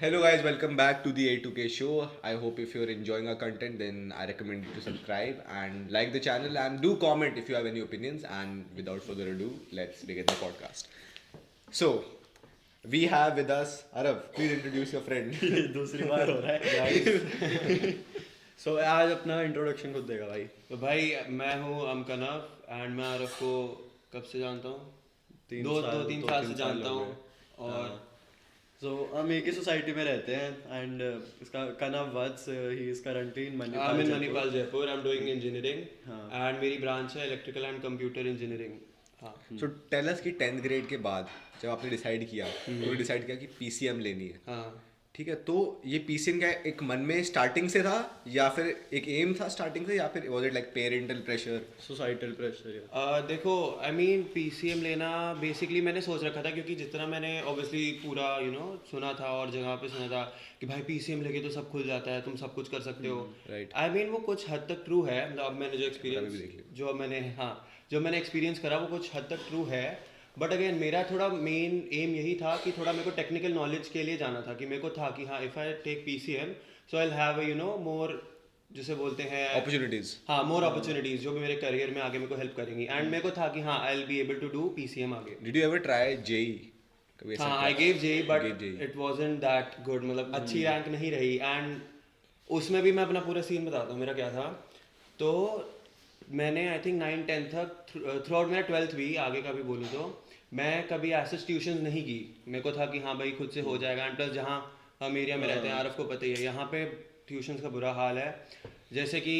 Hello guys, welcome back to the A2K show. I hope if you're enjoying our content, then I recommend you to subscribe and like the channel and do comment if you have any opinions. And without further ado, let's begin the podcast. So, we have with us Arav. Please introduce your friend. दूसरी बार हो रहा है guys. सो आज अपना introduction खुद देगा भाई. तो भाई मैं हूँ अमकनफ एंड मैं आरफ को कब से जानता हूँ दो तीन साल से जानता हूँ और सो हम एक ही सोसाइटी में रहते हैं एंड इसका Kanav Vats he is currently in I am in Manipal Jaipur. I am doing engineering हाँ. एंड मेरी ब्रांच है इलेक्ट्रिकल एंड कंप्यूटर इंजीनियरिंग. हाँ. So tell us कि 10th ग्रेड के बाद जब आपने डिसाइड किया तो डिसाइड किया कि PCM लेनी है. हाँ. ठीक है, तो ये PCM का एक मन में स्टार्टिंग से था या फिर एक एम था स्टार्टिंग से या फिर was it like parental pressure? Societal pressure. देखो आई मीन PCM लेना बेसिकली मैंने सोच रखा था क्योंकि जितना मैंने ऑब्वियसली पूरा सुना था और जगह पे सुना था कि भाई PCM लेके तो सब खुल जाता है, तुम सब कुछ कर सकते हो. right. आई मीन वो कुछ हद तक ट्रू है. मतलब अब मैंने जो एक्सपीरियंस करा वो कुछ हद तक ट्रू है. बट अगेन मेरा थोड़ा मेन एम यही था कि थोड़ा मेरे को टेक्निकल नॉलेज के लिए जाना था कि मेरे को था कि हाँ if I take PCM so I will have more जिसे बोलते हैं अपॉर्चुनिटीज. हाँ मोर अपॉर्चुनिटीज जो भी मेरे करियर में आगे मेरे को हेल्प करेंगी. एंड मेरे को था कि हाँ I will be able to do PCM आगे. Did you ever try JEE? कभी ऐसा हाँ किया? I gave JEE but Gave JEE. It wasn't that good. मतलब अच्छी रैंक नहीं रही. एंड उसमें भी मैं अपना पूरा सीन बताता हूँ मेरा क्या था. तो मैंने आई थिंक 9-10 तक थ्रू आउट मेरा 12th भी आगे का भी बोलूँ तो मैं कभी ऐसे ट्यूशन नहीं की. मेरे को था कि हाँ भाई खुद से हो जाएगा. एंड प्लस जहाँ हम एरिया में रहते हैं आरफ को पता ही है यहाँ पे ट्यूशन्स का बुरा हाल है. जैसे कि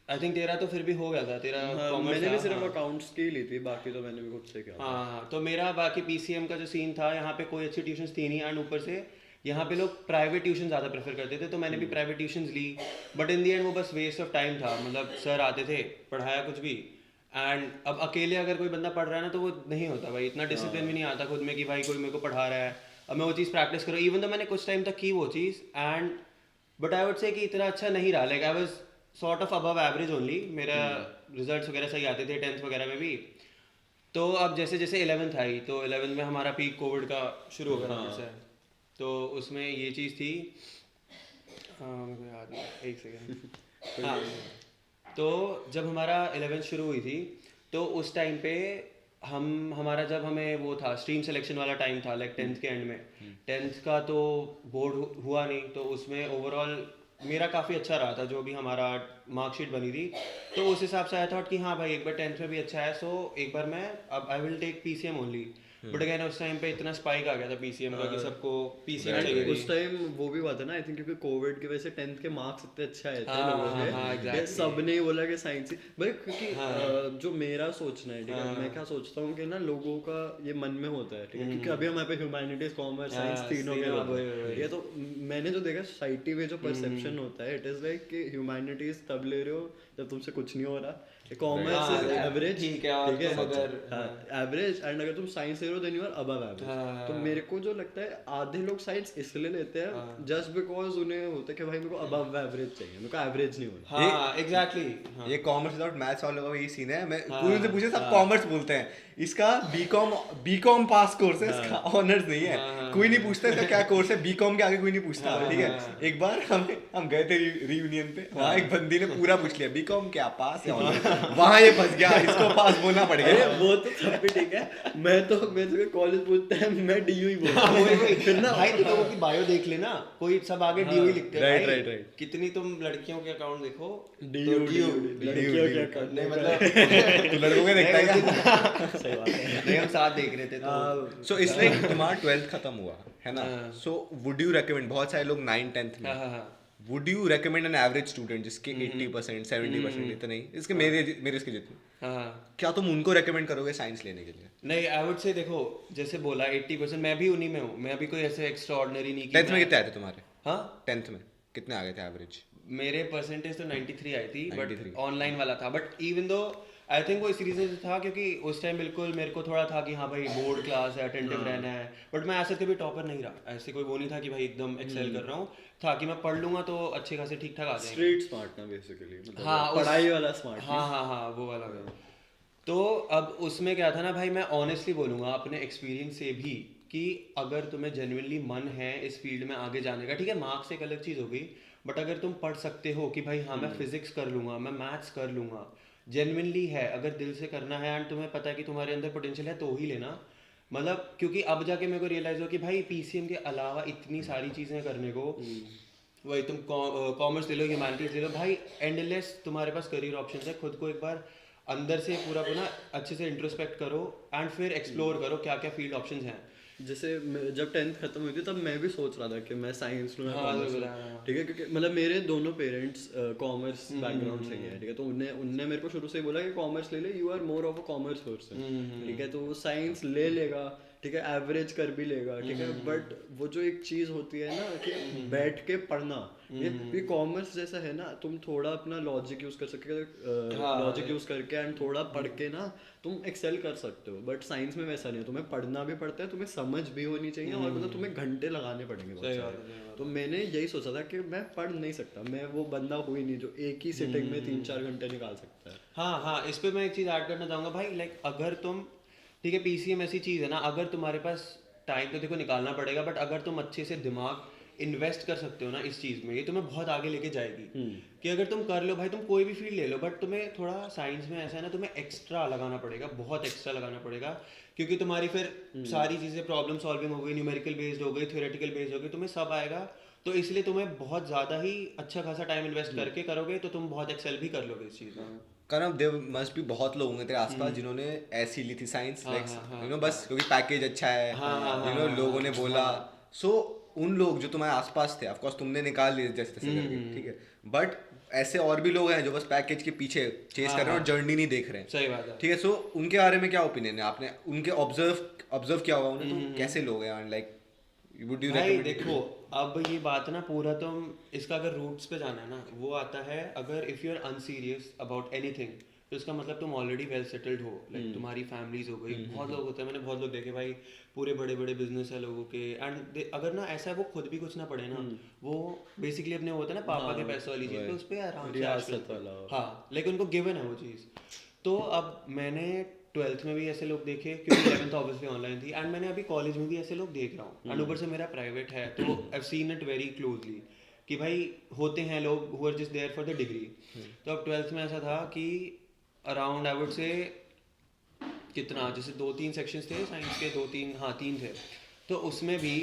आई थिंक तेरा तो फिर भी हो गया था. तेरा कॉमर्स मैंने भी था. सिर्फ अकाउंट्स की ली थी, बाकी तो मैंने भी खुद से किया. हाँ तो मेरा बाकी PCM का जो सीन था यहाँ पे कोई अच्छी ट्यूशन्स थी नहीं. एंड ऊपर से यहाँ पे लोग प्राइवेट ट्यूशन ज़्यादा प्रेफर करते थे तो मैंने भी प्राइवेट ट्यूशन्स ली. बट इन दी एंड वो बस वेस्ट ऑफ टाइम था. मतलब सर आते थे पढ़ाया कुछ भी एंड अब अकेले अगर कोई बंदा पढ़ रहा है ना तो वो नहीं होता भाई. इतना डिसिप्लिन भी नहीं आता खुद में कि भाई कोई मेरे को पढ़ा रहा है अब मैं वो चीज़ प्रैक्टिस करूँ. इवन तो मैंने कुछ टाइम तक की वो चीज़ and but I would say कि इतना अच्छा नहीं रहा. Like I was sort of above average only. मेरा रिजल्ट्स वगैरह सही आते थे 10th वगैरह में भी. तो अब जैसे जैसे 11th आई तो 11th में हमारा पीक कोविड का शुरू हो गया था. तो उसमें ये चीज़ थी मेरे को याद नहीं एक सेकेंड. हाँ तो जब हमारा 11th शुरू हुई थी तो उस टाइम पे हमारा जब हमें वो था स्ट्रीम सिलेक्शन वाला टाइम था लाइक 10th के एंड में. 10th का तो बोर्ड हुआ नहीं तो उसमें ओवरऑल मेरा काफ़ी अच्छा रहा था जो भी हमारा मार्कशीट बनी थी. तो उस हिसाब से आया था कि हाँ भाई एक बार 10th में भी अच्छा है सो एक बार मैं अब I will take PCM only. But again उस टाइम पे इतना स्पाइक आ गया था PCM का कि सबको PCM चाहिए थी. उस टाइम वो भी बात है ना आई थिंक क्योंकि कोविड की वजह से 10th के मार्क्स इतने अच्छे आए थे लोगों के. ये सबने बोला कि साइंस ही भाई क्योंकि जो मेरा सोचना है ठीक है मैं क्या सोचता हूँ कि ना लोगों का ये मन में होता है ठीक है क्योंकि अभी हमारे पे ह्यूमैनिटीज कॉमर्स साइंस तीनों के होते हैं. ये तो मैंने जो देखा सोसाइटी में जो परसेप्शन होता है इट इज लाइक कि ह्यूमैनिटीज तब ले रहे हो जब तुमसे कुछ नहीं हो रहा. कॉमर्स एवरेज ठीक है अगर एवरेज एंड अगर तुम साइंस ले रहे हो then you are above average. तो मेरे को जो लगता है आधे लोग साइंस इसलिए लेते हैं जस्ट बिकॉज उन्हें होता है कि भाई मेरे को अबव एवरेज चाहिए, मेरे को एवरेज नहीं होना. हाँ एग्जैक्टली. ये कॉमर्स विदाउट मैथ्स वालों का यही सीन है. मैं कोई उनसे पूछे सब कॉमर्स बोलते हैं. इसका बीकॉम पास कोर्स है, इसका ऑनर्स नहीं है. कोई नहीं पूछता इसका क्या कोर्स है. बीकॉम के आगे कोई नहीं पूछता. ठीक है, एक बार हम गए थे रियूनियन पे. वहाँ एक बंदी ने पूरा पूछ लिया बीकॉम क्या पास है ऑनर्स. वहाँ ये फंस गया, इसको पास बोलना पड़ गया. वो तो सब भी ठीक है. मैं तो कॉलेज पूछता है मैं DU ही बोलता हूँ. फिर ना भाई तुम लोगों की बायो देख लेना कोई सब आगे DU ही लिखते हैं. राइट. कितनी तुम लड़कियों के अकाउंट देखो DU लड़कियों के अकाउंट नहीं मतलब लड़कों के देखता है क्या? सही बात है. नहीं हम साथ देख रहे थे तो सो इट्स लाइक तुम्हारा 12th खत्म हुआ है ना. सो वुड यू रेकमेंड, बहुत सारे लोग 9-10th में would you recommend an average student जिसके 80% 70% इतने ही इसके मेरे इसके जितने, क्या तुम उनको रेकमेंड करोगे साइंस लेने के लिए? नहीं आई वुड से देखो जैसे बोला 80% मैं भी उन्हीं में हूँ. मैं अभी कोई ऐसे एक्स्ट्रा ऑर्डिनरी नहीं. 10th में कितने आए थे तुम्हारे? हाँ 10th में कितने आ गए थे एवरेज? मेरे परसेंटेज तो 93 आई थी 93. बट ऑनलाइन वाला था. But even though I think वो इस रीजन से था क्योंकि उस टाइम बिल्कुल मेरे को थोड़ा था कि हाँ भाई बोर्ड क्लास है अटेंटिव रहना है. बट मैं ऐसे कभी टॉपर नहीं रहा. ऐसे कोई वो नहीं था कि भाई एकदम एक्सेल कर रहा हूँ. था कि मैं पढ़ लूंगा तो अच्छे खासे ठीक ठाक आ जाएंगे. स्ट्रीट स्मार्ट ना बेसिकली. हाँ पढ़ाई वाला स्मार्ट. हाँ वो वाला. तो अब उसमें क्या था ना भाई मैं ऑनेस्टली बोलूँगा अपने एक्सपीरियंस से भी कि अगर तुम्हें जेन्युइनली मन है इस फील्ड में आगे जाने का, ठीक है मार्क्स एक अलग चीज़ हो गई, बट अगर तुम पढ़ सकते हो कि भाई हाँ मैं फिजिक्स कर लूँगा, मैं मैथ्स कर लूँगा, जेन्युइनली है, अगर दिल से करना है एंड तुम्हें पता है कि तुम्हारे अंदर पोटेंशियल है तो ही लेना। मतलब क्योंकि अब जाके मेरे को रियलाइज हो कि भाई पीसीएम के अलावा इतनी सारी चीज़ें करने को, वही तुम कॉमर्स ले लो, ह्यूमैनिटीज ले लो, भाई एंडलेस तुम्हारे पास करियर ऑप्शंस है। खुद को एक बार अंदर से पूरा पूरा अच्छे से इंट्रोस्पेक्ट करो एंड फिर एक्सप्लोर करो क्या क्या फील्ड ऑप्शंस हैं। जैसे जब 10th खत्म हुई थी तब मैं भी सोच रहा था कि मैं साइंस लूँ या हाँ, कॉमर्स बिल्कुल, लूँ, हाँ। ठीक है, क्योंकि मतलब मेरे दोनों पेरेंट्स कॉमर्स बैकग्राउंड से ही है, ठीक है, तो उनने उनने मेरे को शुरू से ही बोला कि कॉमर्स ले ले, you are more of a commerce person, ठीक है, तो वो साइंस ले लेगा, ठीक है, एवरेज कर भी लेगा, ठीक है, बट वो जो एक चीज होती है ना कि बैठ के पढ़ना, ये कॉमर्स जैसा है ना, तुम थोड़ा अपना लॉजिक यूज कर सकते हो, लॉजिक यूज करके एंड थोड़ा पढ़ के ना तुम एक्सेल कर सकते हो, बट साइंस में वैसा नहीं है, तुम्हें पढ़ना भी पड़ता है, तुम्हें समझ भी होनी चाहिए और मतलब तुम्हें घंटे लगाने पड़ेंगे बहुत सारे। तो मैंने यही सोचा था कि मैं पढ़ नहीं सकता, मैं वो बंदा हूँ ही नहीं जो एक ही सिटिंग में 3-4 घंटे निकाल सकता है। हाँ हाँ, इस पे मैं एक चीज़ ऐड करना चाहूँगा भाई, लाइक अगर तुम, ठीक है पीसीएम ऐसी चीज़ है ना, अगर तुम्हारे पास टाइम तो देखो निकालना पड़ेगा, बट अगर तुम अच्छे से दिमाग इन्वेस्ट कर सकते हो ना इस चीज़ में, ये तुम्हें बहुत आगे लेके जाएगी। कि अगर तुम कर लो भाई, तुम कोई भी फील्ड ले लो, बट तुम्हें थोड़ा साइंस में ऐसा है ना, तुम्हें एक्स्ट्रा लगाना पड़ेगा, बहुत एक्स्ट्रा लगाना पड़ेगा, क्योंकि तुम्हारी फिर सारी चीज़ें प्रॉब्लम सॉल्विंग हो गई, न्यूमेरिकल बेस्ड हो गई, थ्योरेटिकल बेस्ड हो गई, तुम्हें सब आएगा, तो इसलिए तुम्हें बहुत ज़्यादा ही अच्छा खासा टाइम इन्वेस्ट करके करोगे तो तुम बहुत एक्सेल भी कर लोगे इस चीज़ में। कारण देव मस्ट भी बहुत लोग होंगे तेरे आसपास जिन्होंने ऐसी ली थी साइंस, लाइक यू नो बस क्योंकि पैकेज अच्छा है, यू नो लोगों ने बोला, सो उन लोग जो तुम्हारे आसपास थे, ऑफ कोर्स तुमने निकाल लिए जैसे तैसे करके, ठीक है, बट ऐसे और भी लोग हैं जो बस पैकेज के पीछे चेस कर रहे हैं और जर्नी नहीं देख रहे हैं। सही बात है। ठीक है, सो उनके बारे में क्या ओपिनियन है, आपने उनके ऑब्जर्व किया होगा उन्हें, तो कैसे लोग हैं, लाइक वुड यू भाई देखो, अब ये बात ना पूरा तुम इसका अगर रूट्स पे जाना है ना, वो आता है अगर if you are unserious about anything, तो इसका मतलब तुम ऑलरेडी वेल सेटल्ड हो, लाइक तुम्हारी फैमिलीज हो गई, बहुत लोग होते हैं, मैंने बहुत लोग देखे भाई, पूरे बड़े बड़े बिजनेस है लोगों के, एंड अगर ना ऐसा है वो खुद भी कुछ ना पढ़े ना, वो बेसिकली अपने होता है ना पापा के पैसे वाली चीज़ पे उस पर आराम से आश करते हैं, हाँ, लेकिन उनको गिवन है वो चीज़। तो अब मैंने 12th में भी ऐसे लोग देखे, क्योंकि 11th ऑब्वियसली ऑनलाइन थी, एंड मैंने अभी कॉलेज में भी ऐसे लोग देख रहा हूँ, एंड ऊपर से मेरा प्राइवेट है, तो I have seen it very closely कि भाई होते हैं लोग who are just there for the degree. तो अब 12th में ऐसा था कि अराउंड आई वुड से कितना, जैसे 2-3 सेक्शंस थे साइंस के, 2-3, हाँ 3 थे, तो उसमें भी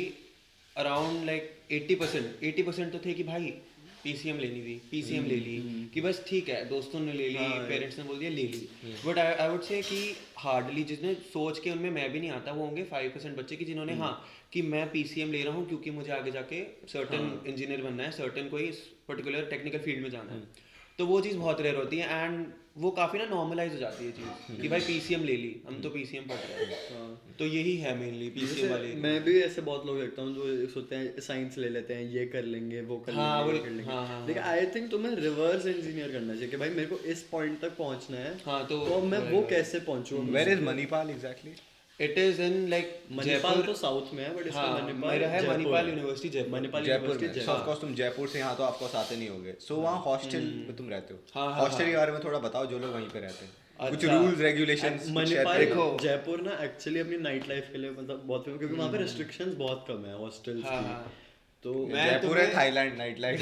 अराउंड लाइक 80% तो थे कि भाई पीसीएम लेनी थी, पीसीएम ले ली, कि बस ठीक है दोस्तों ने ले ली, पेरेंट्स ने बोल दिया ले ली, बट आई वुड से कि हार्डली जिसने सोच के, उनमें मैं भी नहीं आता, वो होंगे 5% बच्चे कि जिन्होंने हाँ कि मैं पीसीएम ले रहा हूँ क्योंकि मुझे आगे जाके सर्टन इंजीनियर बनना है, सर्टन कोई पर्टिकुलर टेक्निकल फील्ड में जाना है, तो वो चीज़ बहुत रेयर होती है, एंड वो काफ़ी ना नॉर्मलाइज हो जाती है चीज़ कि भाई पीसीएम ले ली, हम तो पीसीएम पढ़ रहे हैं, तो यही है मेनली पीसीएम वाले। मैं भी ऐसे बहुत लोग देखता हूँ जो सोचते हैं साइंस ले लेते हैं, ये कर लेंगे, वो कर लेंगे, ये कर लेंगे, लेकिन आई थिंक तुम्हें रिवर्स इंजीनियर करना चाहिए कि भाई मेरे को इस पॉइंट तक पहुंचना है, हाँ, तो मैं वो कैसे पहुंचूं। Where is Manipal exactly? It is in like Manipal तो साउथ में है, बट इसका मेरा है मणिपाल यूनिवर्सिटी जयपुर, मणिपाल जयपुर यूनिवर्सिटी में। सो ऑफ कोर्स तुम जयपुर से यहाँ तो ऑफ कोर्स आते नहीं होगे, सो वहाँ हॉस्टल में तुम रहते हो, हाँ, हॉस्टल के बारे में थोड़ा बताओ जो लोग वहीं पे रहते हैं, कुछ रूल्स रेगुलेशंस। मणिपाल जयपुर ना एक्चुअली अपनी नाइट लाइफ के लिए मतलब बहुत फेमस, क्योंकि वहाँ पे रेस्ट्रिक्शंस बहुत कम है हॉस्टल्स की, तो जयपुर है थाईलैंड नाइट लाइफ।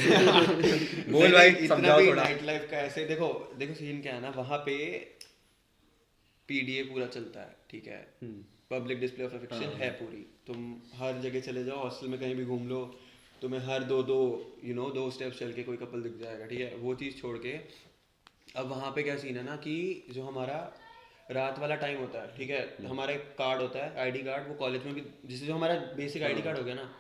बोल भाई समझाओ थोड़ा नाइट लाइफ का। ऐसे देखो सीन क्या है ना, वहाँ पे पीडीए पूरा चलता है, ठीक है, पब्लिक डिस्प्ले ऑफ अफेक्शन है पूरी, तुम हर जगह चले जाओ, हॉस्टल में कहीं भी घूम लो, तुम्हें हर दो स्टेप्स चल के कोई कपल दिख जाएगा, ठीक है, वो चीज़ छोड़ के अब वहाँ पे क्या सीन है ना कि जो हमारा रात वाला टाइम होता है, ठीक है, हमारा एक कार्ड होता है आईडी कार्ड, वो कॉलेज में भी, जिससे जो हमारा बेसिक आईडी कार्ड हो गया ना,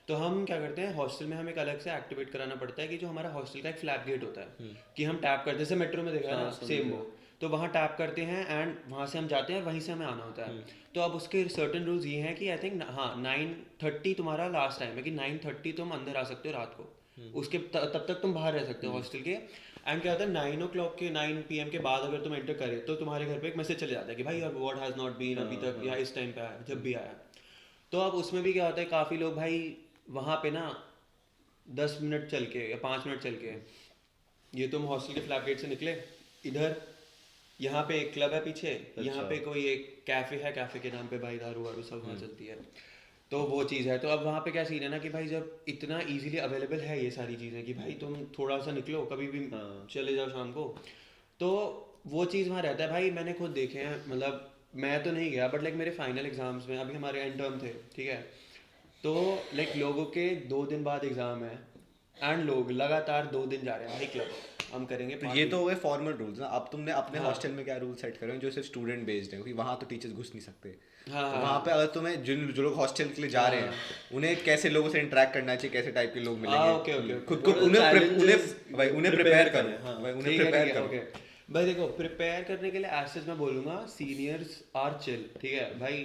तो हम क्या करते हैं हॉस्टल में, हमें एक अलग से एक्टिवेट कराना पड़ता है कि जो हमारा हॉस्टल का एक फ्लैप गेट होता है कि हम टैप करते हैं, जैसे मेट्रो में देखा है ना, सेम वो, तो वहाँ टैप करते हैं एंड वहाँ से हम जाते हैं, वहीं से हमें आना होता है। तो अब उसके सर्टेन रूल्स ये हैं कि आई थिंक हाँ 9:30 तुम्हारा लास्ट टाइम है कि 9:30 तुम अंदर आ सकते हो रात को, उसके तब तक तुम बाहर रह सकते हो हॉस्टल के। एंड क्या होता है 9 PM के बाद अगर तुम एंटर करे तो तुम्हारे घर पे एक मैसेज चले जाता है कि भाई your word has not been अभी तक, या इस टाइम पे आया, जब भी आया। तो अब उसमें भी क्या होता है, काफ़ी लोग भाई वहाँ पे ना 10 मिनट चल के या 5 मिनट चल के, ये तुम हॉस्टल के फ्लैप गेट से निकले, इधर यहाँ पे एक क्लब है पीछे, यहाँ पे कोई एक कैफ़े है, कैफ़े के नाम पे भाई दारू वारू सब वहाँ चलती है, तो वो चीज़ है। तो अब वहाँ पे क्या सीन है ना कि भाई जब इतना इजीली अवेलेबल है ये सारी चीज़ें कि भाई तुम थोड़ा सा निकलो कभी भी चले जाओ शाम को, तो वो चीज़ वहाँ रहता है भाई। मैंने खुद देखे हैं, मतलब मैं तो नहीं गया बट लाइक मेरे फाइनल एग्जाम्स में अभी हमारे एंड टर्म थे, ठीक है, तो लाइक लोगों के 2 दिन बाद एग्ज़ाम है एंड लोग लगातार 2 दिन जा रहे हैं भाई क्लब हम करेंगे तो ये तो हो गए फॉर्मल रूल्स ना। अब तुमने अपने हॉस्टल में क्या रूल सेट करे हैं जो सिर्फ स्टूडेंट बेस्ड है, क्योंकि वहाँ तो टीचर्स घुस नहीं सकते। तो वहाँ पे अगर तुम्हें जो लोग हॉस्टल के लिए जा रहे हैं उन्हें कैसे लोगों से इंटरेक्ट करना चाहिए, कैसे टाइप के लोग मिलेंगे, ओके खुद को उन्हें प्रिपेयर करो, उन्हें प्रिपेयर करो। भाई देखो प्रिपेयर करने के लिए एसेस मैं बोलूँगा सीनियर्स आर चिल, ठीक है भाई।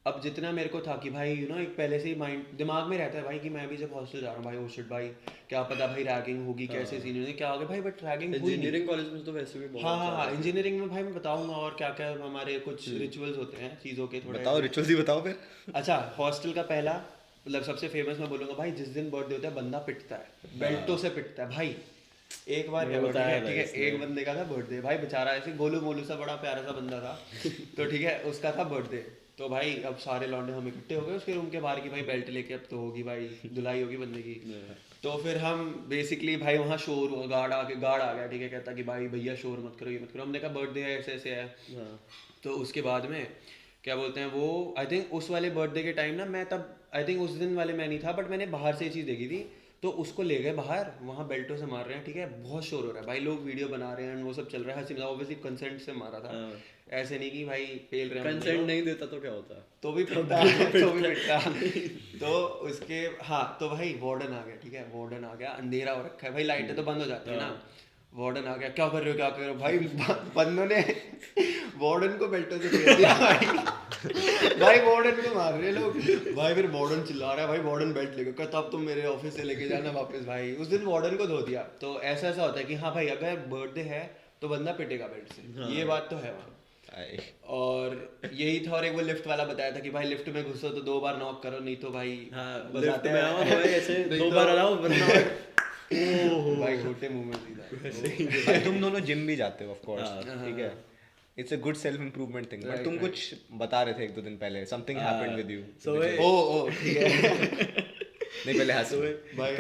अब जितना मेरे को था कि भाई एक पहले से ही माइंड दिमाग में रहता है भाई कि मैं भी जब हॉस्टल जा रहा हूँ भाई, ओ शिट भाई क्या पता भाई रैगिंग होगी, कैसे सीनियर क्या होगा भाई, बट रैगिंग इंजीनियरिंग कॉलेज में तो वैसे भी बहुत हाँ इंजीनियरिंग में भाई मैं बताऊंगा और क्या क्या हमारे कुछ रिचुअल्स होते हैं चीज़ों के, थोड़े बताओ रिचुअल्स ही बताओ फिर। अच्छा हॉस्टल का पहला मतलब सबसे फेमस मैं बोलूँगा भाई, जिस दिन बर्थडे होता है बंदा पिटता है, बेल्टों से पिटता है भाई। एक बार क्या हुआ, ठीक है एक बंदे का था बर्थडे भाई, बेचारा ऐसे गोलू मोलू सा बड़ा प्यारा सा बंदा था तो ठीक है उसका था बर्थडे, तो भाई अब सारे लौंडे हम इकट्ठे हो गए उसके रूम के बाहर की भाई बेल्ट लेके अब तो होगी भाई धुलाई होगी बंदे की। तो फिर हम बेसिकली भाई वहाँ शोर हुआ, गार्ड आ गया, ठीक है, कहता कि भाई भैया शोर मत करो ये मत करो। हमने कहा बर्थडे है ऐसे ऐसे है। तो उसके बाद में क्या बोलते हैं वो आई थिंक उस वाले बर्थडे के टाइम ना मैं तब आई थिंक उस दिन वाले मैं नहीं था बट मैंने बाहर से ये चीज़ देखी थी, तो उसको ले गए बाहर, वहाँ बेल्टों से मार रहे हैं, ठीक है, बहुत शोर हो रहा है भाई, लोग वीडियो बना रहे हैं वो सब चल रहा है, हंसी मजाक, ऑब्वियसली कंसेंट से मारा था, ऐसे नहीं कि भाई पेल रहे हैं, कंसेंट नहीं देता तो क्या होता, तो भी पिटता तो उसके हाँ तो भाई वार्डन आ गया, ठीक है, वार्डन आ गया, अंधेरा हो रखा है भाई, लाइटें तो बंद हो जाती है ना, वार्डन आ गया, क्या कर रहे हो भाई, बंदों ने वार्डन को बेल्टों से फेर दिया भाई वार्डन को मार रहे लोग भाई, फिर वार्डन चिल्ला रहा है भाई, वार्डन बेल्ट लेके कहता अब तुम मेरे ऑफिस से लेके जाना वापस भाई, उस दिन वार्डन को धो दिया। तो ऐसा होता है कि हाँ भाई अगर बर्थडे है तो बंदा पिटेगा बेल्ट से, ये बात तो है वहाँ। और यही था, और एक वो लिफ्ट वाला बताया था कि भाई लिफ्ट में घुसो तो 2 बार नॉक करो, नहीं तो भाई लिफ्ट में आओ भाई ऐसे 2 बार आओ वरना भाई घोटे मुंह में सीधा। भाई तुम दोनों जिम भी जाते हो ऑफ कोर्स, ठीक है, it's a good self improvement thing, but तुम कुछ बता रहे थे 1-2 दिन पहले, समथिंग हैपेंड विद यू। सो ओ ठीक है नहीं पहले हंसो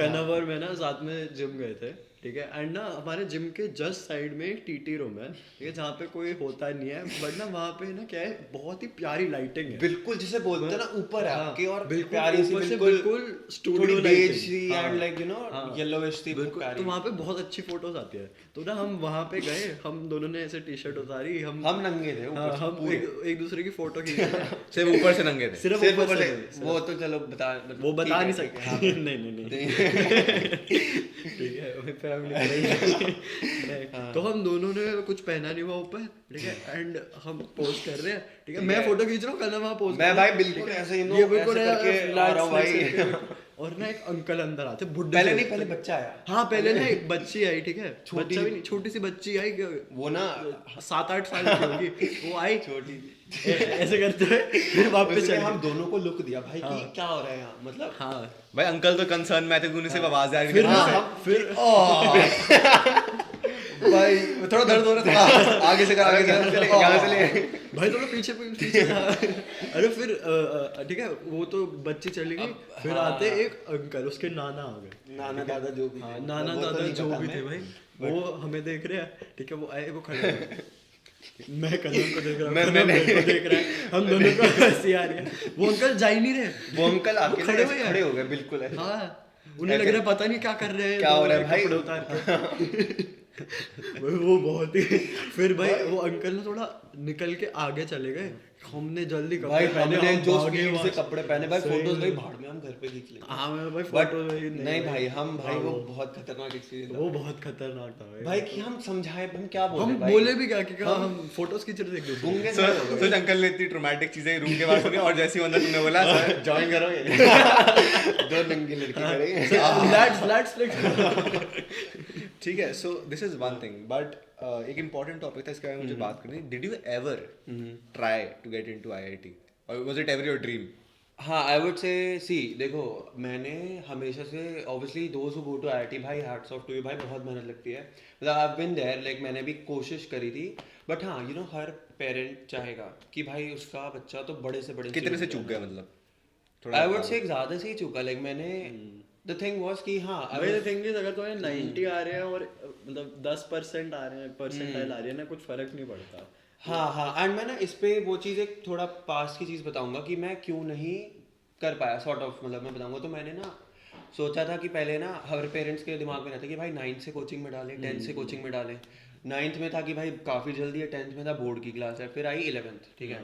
कन्वर में ना साथ में जिम गए थे, ठीक है, एंड ना हमारे जिम के जस्ट साइड में एक टीटी रूम है, ठीक है, जहाँ पे कोई होता नहीं है, बट ना वहाँ पे ना क्या है बहुत ही प्यारी लाइटिंग है, बिल्कुल जिसे बोलते हैं ना ऊपर है आपके, और प्यारी सी बिल्कुल studio lighting and like yellowish सी बिल्कुल, तो वहाँ पे बहुत अच्छी फोटोज आती है। तो ना हम वहाँ पे गए, हम दोनों ने ऐसे टी शर्ट उतारी, हम नंगे थे ऊपर, हम एक दूसरे की फोटो खींच सिर्फ ऊपर से नंगे थे, सिर्फ ऊपर से, वो तो चलो वो बता नहीं सकते नहीं ठीक है फैमिली तो हम दोनों ने कुछ पहना नहीं हुआ ऊपर, ठीक है, एंड हम पोज कर रहे हैं, ठीक है, मैं फोटो खींच रहा हूँ, कल वहाँ पोज मैं भाई बिल्कुल ऐसे ही बिल्कुल करके आ रहा हूँ भाई और ना एक अंकल अंदर आते बुड्ढे, पहले बच्चा आया, हाँ पहले ना एक बच्ची आई, ठीक है, बच्चा भी नहीं, छोटी सी बच्ची आई, वो ना 7-8 साल की होगी, वो आई छोटी ऐसे करते हुए फिर वापस चले, हम दोनों को लुक दिया भाई कि क्या हो रहा है यहाँ, मतलब हाँ भाई अंकल तो कंसर्न में थे, उन्हें सिर्फ आवाज आ रही थी, फिर भाई थोड़ा दर्द हो रहा था, आगे से चले भाई थोड़ा पीछे अरे फिर ठीक है, वो तो बच्ची चली गई, फिर आते एक अंकल, उसके नाना आ गए, नाना दादा जो भी नाना दादा जो भी थे भाई, वो हमें देख रहे हैं, ठीक है, वो आए, वो खड़े मैं कदम को देख रहा हूँ, मैं देख रहा है, हम दोनों को हंसी आ रही है, वो अंकल जा ही नहीं रहे, वो अंकल आके खड़े हो गए बिल्कुल, हाँ उन्हें लग रहा है पता नहीं क्या कर रहे हैं, क्या हो रहा है भाई, कपड़े उतार के वो बहुत ही, फिर भाई वो अंकल ना थोड़ा निकल के आगे चले गए, हमने जल्दी कपड़े पहने, हमने जो स्पीड से कपड़े पहने भाई, फोटोज भाई भाड़ में हम घर पे खींच लेंगे, हाँ मैं भाई फोटो नहीं भाई हम भाई वो बहुत खतरनाक एक्सपीरियंस, वो बहुत खतरनाक था भाई कि हम समझाए हम क्या बोले, हम बोले भी क्या कि हम फोटोज खींच रहे थे, गूंगे तो अंकल ने इतनी ट्रॉमेटिक चीजें रूम के बाहर सुनी, और जैसे ही अंदर तुमने बोला ज्वाइन करोगे, 2 नंगे लड़के खड़े, ठीक है, so this is one thing, but एक इम्पोर्टेंट टॉपिक था इसके बारे में मुझे बात करनी, did you ever try to get into IIT और was it ever your dream? हाँ आई वुड से सी देखो मैंने हमेशा से ऑब्वियसली दोस्त हु गो टू आईआईटी भाई हैट्स ऑफ टू यू भाई, बहुत मेहनत लगती है, मतलब I have been there, like मैंने भी कोशिश करी थी, बट हाँ हर पेरेंट चाहेगा कि भाई उसका बच्चा तो बड़े से बड़े कितने से चूक गया, मतलब आई वुड से ज्यादा से ही चुका, लाइक मैंने द थिंग वाज कि हाँ भाई द थिंग इज अगर तुम्हें 90 आ रहे हैं और मतलब 10% आ रहे हैं, परसेंटाइल आ रही है ना, कुछ फर्क नहीं पड़ता। हाँ एंड मैं ना इस पे वो चीज़ एक थोड़ा पास्ट की चीज़ बताऊंगा कि मैं क्यों नहीं कर पाया सॉर्ट ऑफ, मतलब मैं बताऊंगा। तो मैंने ना सोचा था कि पहले ना हर पेरेंट्स के दिमाग में रहता कि भाई 9th से कोचिंग में डालें, 10th से कोचिंग में डालें। 9th में था कि भाई काफ़ी जल्दी है, 10th में था बोर्ड की क्लास है, फिर आई 11th, ठीक है।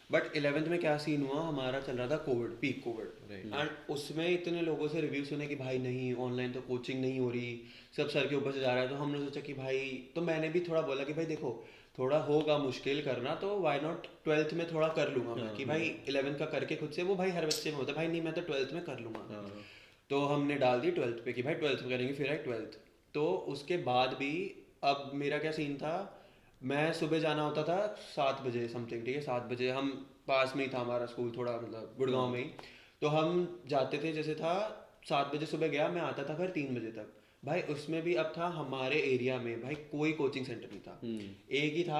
बट 11th में क्या सीन हुआ, हमारा चल रहा था कोविड, पीक कोविड, एंड उसमें इतने लोगों से रिव्यू सुने कि भाई नहीं ऑनलाइन तो कोचिंग नहीं हो रही, सब सर के ऊपर से जा रहा है। तो हमने सोचा कि भाई, तो मैंने भी थोड़ा बोला कि भाई देखो थोड़ा होगा मुश्किल करना, तो वाई नॉट 12th में थोड़ा कर लूंगा मैं, कि भाई 11th का करके खुद से, वो भाई हर बच्चे में होता है भाई नहीं मैं तो 12th में कर लूंगा। तो हमने डाल दी 12th पे कि भाई 12th में करेंगे, फिर आई 12th। तो उसके बाद भी अब मेरा क्या सीन था, मैं सुबह जाना होता था 7 बजे समथिंग, ठीक है 7 बजे, हम पास में ही था हमारा स्कूल, थोड़ा मतलब गुड़गांव में ही। तो हम जाते थे, जैसे था 7 बजे सुबह गया, मैं आता था घर 3 बजे तक। भाई उसमें भी अब था हमारे एरिया में भाई कोई कोचिंग सेंटर नहीं था, एक ही था,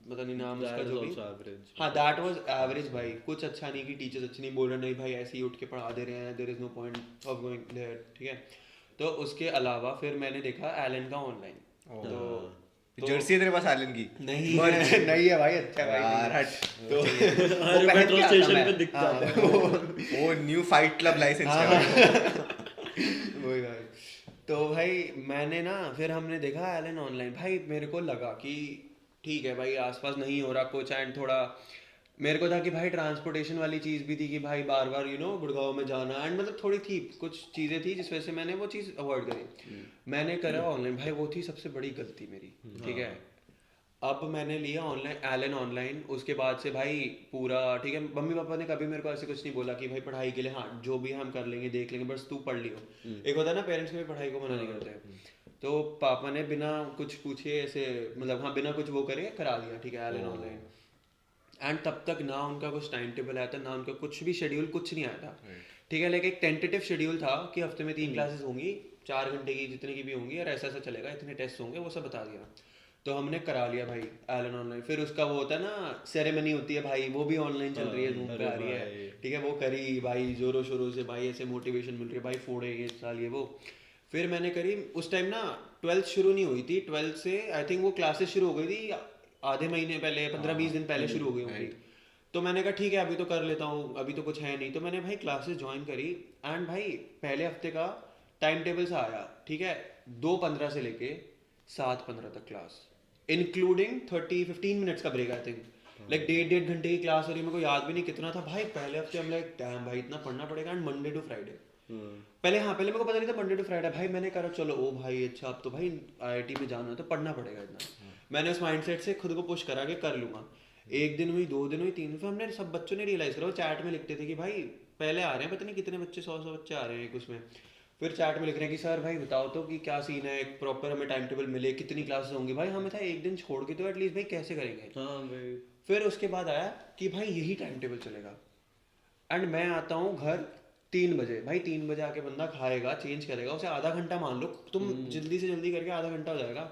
पता नहीं नाम उसका जो भी, हाँ दैट वाज एवरेज भाई, कुछ अच्छा नहीं, कि टीचर्स अच्छे नहीं बोल रहे, नहीं भाई ऐसे ही उठ के पढ़ा दे रहे हैं, there is no point of going there, ठीक है। तो उसके अलावा फिर मैंने देखा एलन का ऑनलाइन, तो जर्सी है तेरे पास एलन की? नहीं नहीं है भाई, अच्छा भाई यार हट। तो हर मेट्रो स्टेशन पे दिख जाता है वो न्यू फाइट क्लब लाइसेंस है। वही भाई। तो भाई मैंने ना, फिर हमने देखा एलन ऑनलाइन, भाई मेरे को लगा कि ठीक है भाई आसपास नहीं हो रहा कुछ, एंड थोड़ा मेरे को था कि भाई ट्रांसपोर्टेशन वाली चीज़ भी थी कि भाई बार बार गुड़गांव में जाना, एंड मतलब थोड़ी थी कुछ चीज़ें थी जिस वजह से मैंने वो चीज़ अवॉइड करी। मैंने करा ऑनलाइन, भाई वो थी सबसे बड़ी गलती मेरी, ठीक है। अब मैंने लिया ऑनलाइन एलन ऑनलाइन, उसके बाद से भाई पूरा ठीक है, मम्मी पापा ने कभी मेरे को ऐसे कुछ नहीं बोला कि भाई पढ़ाई के लिए हाँ जो भी हम कर लेंगे देख लेंगे, बस तू पढ़ लियो। एक होता है ना पेरेंट्स भी पढ़ाई को मना नहीं करते, तो पापा ने बिना कुछ पूछे ऐसे, मतलब हाँ बिना कुछ वो करे करा दिया, ठीक है एलन ऑनलाइन। एंड तब तक ना उनका कुछ टाइम टेबल आया था, ना उनका कुछ भी शेड्यूल, कुछ नहीं आया था, ठीक है। लेकिन एक टेंटेटिव शेड्यूल था कि हफ्ते में 3 क्लासेस होंगी, 4 घंटे की जितनी की भी होंगी, और ऐसा ऐसा चलेगा, इतने टेस्ट होंगे, वो सब बता दिया। तो हमने करा लिया भाई एलन ऑनलाइन। फिर उसका वो होता है ना सेरेमनी होती है भाई, वो भी ऑनलाइन चल रही है, जूम पे आ रही है, ठीक है, वो करी भाई जोरों शोरों से, भाई ऐसे मोटिवेशन मिल रही है, भाई फोड़े ये साल ये वो। फिर मैंने करी, उस टाइम ना 12th शुरू नहीं हुई थी, 12th से आई थिंक वो क्लासेस शुरू हो गई थी आधे महीने पहले, 15-20 दिन पहले शुरू हो गई होंगी। तो मैंने कहा ठीक है अभी तो कर लेता हूँ, अभी तो कुछ है नहीं। तो मैंने भाई क्लासेस ज्वाइन करी, एंड भाई पहले हफ्ते का टाइम टेबल सा आया, ठीक है, 2:15 से लेके 7:15 तक क्लास, इंक्लूडिंग 15 मिनट्स का ब्रेक, आई थिंक लाइक 1.5 घंटे की क्लास हो रही, मेरे को याद भी नहीं कितना था भाई। पहले हफ्ते हम लाइक डैम भाई इतना पढ़ना पड़ेगा, एंड मंडे टू फ्राइडे पहले मेरे को पता नहीं था मंडे टू फ्राइडे, भाई मैंने कहा चलो ओ भाई अच्छा अब तो भाई IIT में जाना है तो पढ़ना पड़ेगा इतना। मैंने उस माइंडसेट से खुद को पुश करा के कर लूंगा। 1 दिन हुई, 2 दिन हुई, 3 दिन, हमने सब बच्चों ने रियलाइज करा, वो चैट में लिखते थे कि भाई पहले आ रहे हैं पता नहीं कितने बच्चे, 100 बच्चे आ रहे हैं उसमें। फिर चैट में लिख रहे हैं कि सर भाई बताओ तो कि क्या सीन है, एक प्रॉपर हमें टाइम टेबल मिले, कितनी क्लासेस होंगी। भाई हमें था 1 दिन छोड़ के तो एटलीस्ट भाई कैसे करेंगे। हाँ भाई। फिर उसके बाद आया कि भाई यही टाइम टेबल चलेगा, एंड मैं आता हूँ घर 3 बजे, भाई 3 बजे आके बंदा खाएगा, चेंज करेगा, उसे आधा घंटा मान लो तुम, जल्दी से जल्दी करके आधा घंटा हो जाएगा।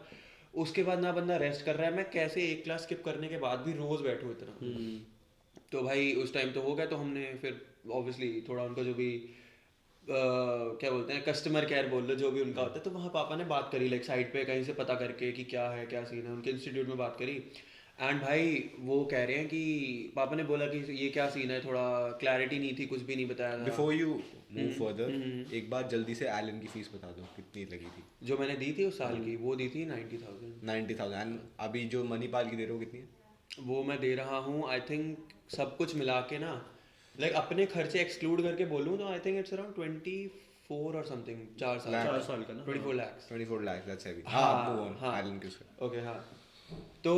उसके बाद ना बंदा रेस्ट कर रहा है, मैं कैसे एक क्लास स्किप करने के बाद भी रोज बैठूँ इतना। तो भाई उस टाइम तो हो गया। तो हमने फिर ऑब्वियसली थोड़ा उनको जो भी क्या बोलते हैं कस्टमर केयर बोल लो, जो भी उनका होता है, तो वहाँ पापा ने बात करी लाइक साइड पे कहीं से पता करके कि क्या है क्या सीन है, उनके इंस्टीट्यूट में बात करी। एंड भाई वो कह रहे हैं कि पापा ने बोला कि ये क्या सीन है, थोड़ा क्लैरिटी नहीं थी, कुछ भी नहीं बताया था। बिफोर यू मूव फर्दर एक बार जल्दी से एलन की फीस बता दो कितनी लगी थी? जो मैंने दी थी उस साल की, वो दी थी 90,000। एंड अभी जो मणिपाल की दे रहे हो कितनी है? वो मैं दे रहा हूँ आई थिंक सब कुछ मिला के ना, लाइक अपने खर्चे एक्सक्लूड करके बोलूँ तो आई थिंक इट्स अराउंड 24 और समथिंग, 4 साल का ना 24 लाख। That's heavy. हाँ एलन की उसका ओके हाँ। तो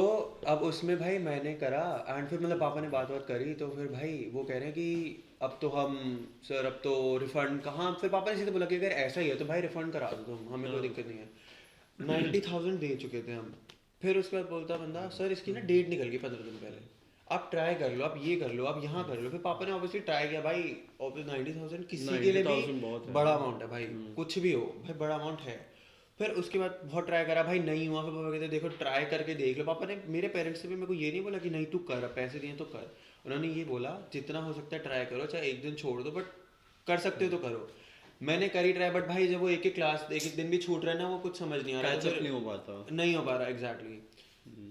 अब उसमें भाई मैंने करा, एंड फिर मतलब पापा ने बात करी, तो फिर भाई वो कह रहे हैं कि अब तो हम सर अब तो रिफंड कहाँ। फिर पापा ने सीधे बोला कि अगर ऐसा ही है तो भाई रिफंड करा दो तुम, हमें कोई दिक्कत नहीं है। 90,000 दे चुके थे हम। फिर उसके बाद बोलता बंदा सर इसकी ना डेट निकल गई 15 दिन पहले, आप ट्राई कर लो, आप ये कर लो, आप यहाँ कर लो। फिर पापा ने ऑब्वियसली ट्राई किया भाई, ऑब्वियसली 90,000 किसी के लिए भी बड़ा अमाउंट है भाई, कुछ भी हो भाई बड़ा अमाउंट है। फिर उसके बाद बहुत ट्राई करा भाई, नहीं हुआ। फिर पापा कहते देखो ट्राई करके देख लो। पापा ने मेरे पेरेंट्स से भी मेरे को ये नहीं बोला कि नहीं तू कर, पैसे दिए तो कर। उन्होंने ये बोला जितना हो सकता है ट्राई करो, चाहे एक दिन छोड़ दो, बट कर सकते हो तो करो। मैंने करी ट्राई, बट भाई जब वो एक एक क्लास एक एक दिन भी छूट रहा है ना, वो कुछ समझ नहीं आ रहा, कैचअप नहीं हो पाता, नहीं हो पा रहा एग्जैक्टली।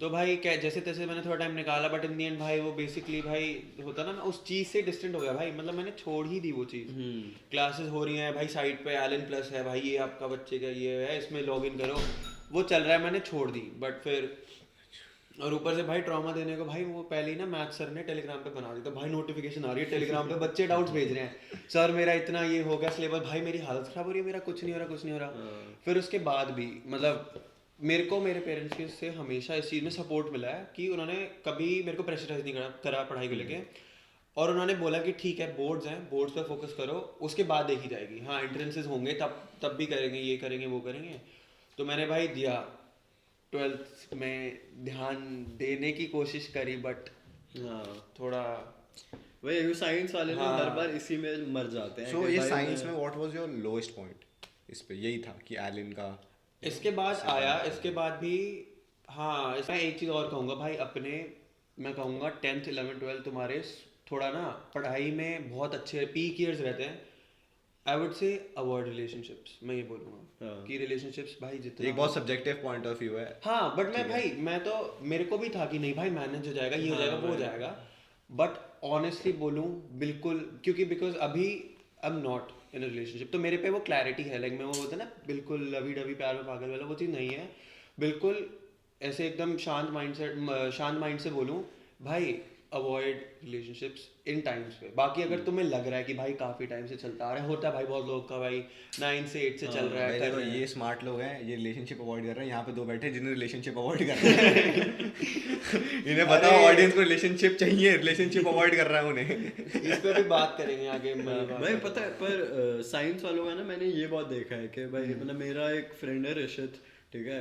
तो भाई क्या जैसे तैसे मैंने थोड़ा टाइम निकाला, बट इन दी एंड भाई वो बेसिकली भाई होता ना, मैं उस चीज़ से डिस्टेंट हो गया भाई, मतलब मैंने छोड़ ही दी वो चीज़। क्लासेस हो रही हैं भाई, साइड पे एलन प्लस है भाई, ये आपका बच्चे का ये है, इसमें लॉग इन करो, वो चल रहा है, मैंने छोड़ दी। बट फिर और ऊपर से भाई ट्रॉमा देने को भाई वो पहले ही ना मैथ सर ने टेलीग्राम पे बना दी, तो भाई नोटिफिकेशन आ रही है टेलीग्राम पे, बच्चे डाउट्स भेज रहे हैं, सर मेरा इतना ये हो गया सिलेबस, भाई मेरी हालत खराब हो रही है, मेरा कुछ नहीं हो रहा, कुछ नहीं हो रहा। फिर उसके बाद भी मतलब मेरे को मेरे पेरेंट्स के से हमेशा इस चीज़ में सपोर्ट मिला है कि उन्होंने कभी मेरे को प्रेशराइज नहीं करा पढ़ाई को लेके, और उन्होंने बोला कि ठीक है बोर्ड्स हैं, बोर्ड्स पर फोकस करो, उसके बाद देखी जाएगी, हाँ एंट्रेंसेस होंगे तब भी करेंगे, ये करेंगे वो करेंगे। तो मैंने भाई दिया 12th में, ध्यान देने की कोशिश करी, बट थोड़ा वही साइंस वाले ना हर बार इसी में मर जाते हैं। सो ये साइंस में what was your lowest point इस पे? यही था कि एलन का इसके बाद आया, इसके बाद भी हाँ। इसमें एक चीज़ और कहूँगा भाई, अपने मैं कहूँगा 10th 11th 12th तुम्हारे थोड़ा ना पढ़ाई में बहुत अच्छे पीक ईयर्स रहते हैं। आई वुड से अवॉइड रिलेशनशिप्स, मैं ये बोलूँगा कि रिलेशनशिप्स भाई जितना एक बहुत सब्जेक्टिव पॉइंट ऑफ व्यू है। हाँ, बट मैं तो मेरे को भी था कि नहीं भाई मैनेज हो जाएगा, ये हो जाएगा, वो हो जाएगा, बट ऑनेस्टली बोलूँ बिल्कुल, क्योंकि बिकॉज अभी I am not in relationship, तो मेरे पे वो क्लैरिटी है, लाइक मैं वो होता है ना बिल्कुल लवी डवी प्यार में पागल वाला, वो चीज़ नहीं है। बिल्कुल ऐसे एकदम शांत माइंड से बोलूँ भाई, अवॉइड रिलेशनशिप्स इन टाइम्स पे। बाकी अगर तुम्हें लग रहा है कि भाई काफ़ी टाइम से चलता आ रहा है, होता है भाई बहुत लोग का भाई 9 से 8 से चल रहा है, देखो ये स्मार्ट लोग हैं, ये रिलेशनशिप अवॉइड कर रहे हैं, यहाँ पे दो बैठे जिन्हें रिलेशनशिप अवॉइड कर रहे हैं इन्हें बताओ ऑडियंस को रिलेशनशिप चाहिए, रिलेशनशिप अवॉइड कर रहा है उन्हें इस पे भी बात करेंगे आगे। भाई पता है, पर साइंस वालों का ना मैंने ये बहुत देखा है कि भाई मतलब मेरा एक फ्रेंड है ऋषित, ठीक है,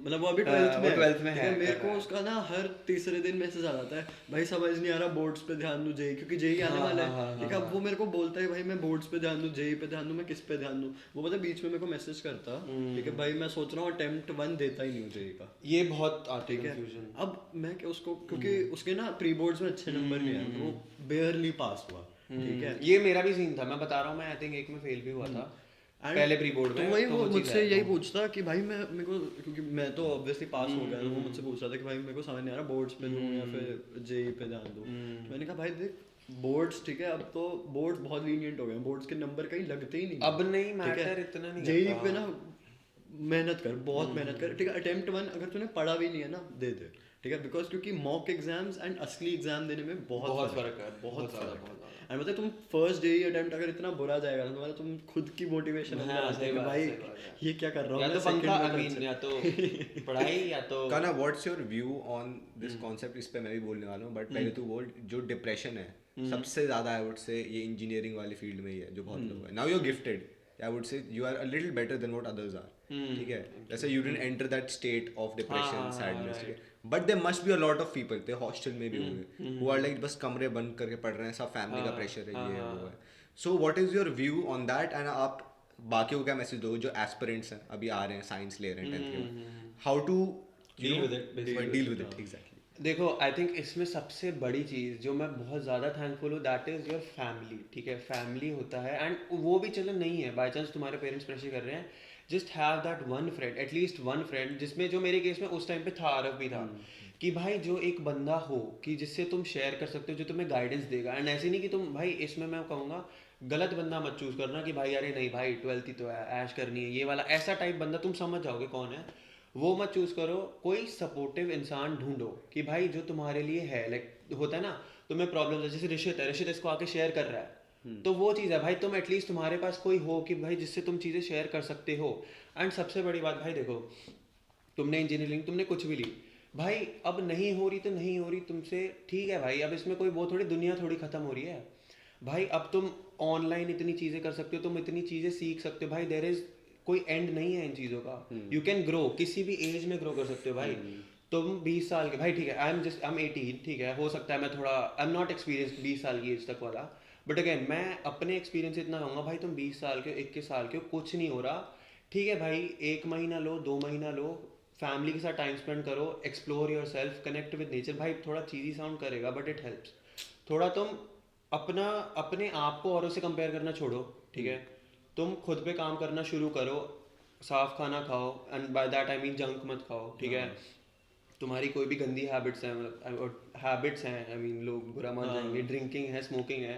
मतलब वो अभी 12th में है, मेरे को उसका ना हर तीसरे दिन मैसेज आ जाता है, भाई समझ नहीं आ रहा, बोर्ड्स पे ध्यान दूं, जेई क्योंकि जेई आने वाला है, ठीक है। अब वो मेरे को बोलता है भाई मैं बोर्ड्स पे ध्यान दूं, जेई पे ध्यान दूं, मैं किस पे ध्यान दूं, वो पता है बीच में मेरे को मैसेज करता, ठीक है भाई मैं सोच रहा हूँ अटेम्प्ट 1 देता ही नहीं हूँ जेई का, ये बहुत आती है। अब मैं क्या उसको, क्योंकि उसके ना प्री बोर्ड्स में अच्छे नंबर नहीं आए, वो बेयरली पास हुआ, ठीक है। ये मेरा भी सीन था, मैं बता रहा हूँ, मैं आई थिंक एक में फेल भी हुआ था पहले प्री बोर्ड में। तो वही वो मुझसे यही पूछता कि भाई मैं मेरे को, क्योंकि मैं तो ऑब्वियसली पास हो गया, वो मुझसे पूछ रहा था कि भाई मेरे को समझ नहीं आ रहा बोर्ड्स पे दूं या फिर जेई पे ध्यान दूं। मैंने कहा भाई देख बोर्ड्स, ठीक है, अब तो बोर्ड्स बहुत लीनियंट हो गए, बोर्ड्स के नंबर कहीं लगते ही नहीं, अब नहीं मैटर इतना नहीं, जेई पे ना मेहनत कर, बहुत मेहनत कर, ठीक है। अटेम्प्ट 1 अगर तूने पढ़ा भी नहीं है ना, दे दे, ठीक है, बिकॉज क्योंकि मॉक एग्जाम्स एंड असली एग्जाम देने में बहुत फर्क है, बहुत फर्क है। और मतलब तुम फर्स्ट जेई अटेम्प्ट अगर इतना बुरा जाएगा ना तुम्हारा, तुम खुद की मोटिवेशन है भाई ये क्या कर रहा हूँ, या तो पंखा अमीन, या तो पढ़ाई, या तो काना what's your view on this concept? इस पे मैं भी बोलने वाला हूँ, बट पहले तू बोल, जो डिप्रेशन है सबसे ज्यादा आई वुड से ये इंजीनियरिंग वाली फील्ड में ही है, जो बहुत लोग हैं। Now you are gifted, I would say you are a little better than what others are, ठीक है, जैसे you didn't enter that state of depression, sadness, ठीक है, but there must be a lot of people, ते hostel में भी होंगे, who are like बस कमरे बंद करके पढ़ रहे हैं, सब फैमिली का प्रेशर है, ये है वो है। So what is your view on that, and आप बाकियों को क्या मैसेज दोगे जो एस्पिरेंट्स हैं, अभी आ रहे हैं, साइंस ले रहे हैं 10th के, how to deal with it exactly. देखो आई थिंक इसमें सबसे बड़ी चीज़ जो मैं बहुत ज़्यादा थैंकफुल हूँ, दैट इज़ योर फैमिली, ठीक है। फैमिली होता है, एंड वो भी चलो नहीं है, बाई चांस तुम्हारे पेरेंट्स प्रेशर कर रहे हैं, just have that one friend, at least one friend, जिसमें जो मेरे केस में उस टाइम पे था, आरव भी था, कि भाई जो एक बंदा हो कि जिससे तुम शेयर कर सकते हो, जो तुम्हें गाइडेंस देगा। एंड ऐसे नहीं कि तुम भाई, इसमें मैं कहूँगा गलत बंदा मत चूज़ करना कि भाई अरे नहीं भाई 12th ही तो है, ऐश करनी है, ये वाला ऐसा टाइप बंदा, तुम समझ जाओगे कौन है वो, मत चूज़ करो। कोई सपोर्टिव इंसान ढूंढो कि भाई जो तुम्हारे लिए है, लाइक होता है ना तुम्हें प्रॉब्लम है, जैसे ऋषित है, ऋषित इसको आके शेयर कर रहा है, तो वो चीज़ है भाई, तुम एटलीस्ट तुम्हारे पास कोई हो कि भाई जिससे तुम चीज़ें शेयर कर सकते हो। एंड सबसे बड़ी बात भाई देखो, तुमने इंजीनियरिंग, तुमने कुछ भी ली भाई, अब नहीं हो रही तो नहीं हो रही तुमसे, ठीक है भाई, अब इसमें कोई वो थोड़ी दुनिया थोड़ी ख़त्म हो रही है भाई। अब तुम ऑनलाइन इतनी चीज़ें कर सकते हो, तुम इतनी चीज़ें सीख सकते हो भाई, देयर इज़ कोई एंड नहीं है इन चीज़ों का। यू कैन ग्रो, किसी भी एज में ग्रो कर सकते हो भाई। तुम 20 साल के भाई, ठीक है, आई एम 18, ठीक है, हो सकता है मैं थोड़ा आई एम नॉट एक्सपीरियंस 20 साल की एज तक वाला, बट अगेन मैं अपने एक्सपीरियंस से इतना कहूँगा भाई, तुम 20 साल के 21 साल के कुछ नहीं हो रहा, ठीक है भाई, 1 महीना लो, 2 महीना लो, फैमिली के साथ टाइम स्पेंड करो, explore your self, connect with nature. भाई थोड़ा चीज़ी साउंड करेगा बट इट हेल्प्स। थोड़ा तुम अपने आप को औरों से कंपेयर करना छोड़ो, ठीक है, तुम खुद पे काम करना शुरू करो, साफ खाना खाओ, and by that I mean junk मत खाओ, ठीक है, तुम्हारी कोई भी गंदी हैबिट्स हैं, आई मीन लोग बुरा मान जाएंगे, ड्रिंकिंग है, स्मोकिंग है,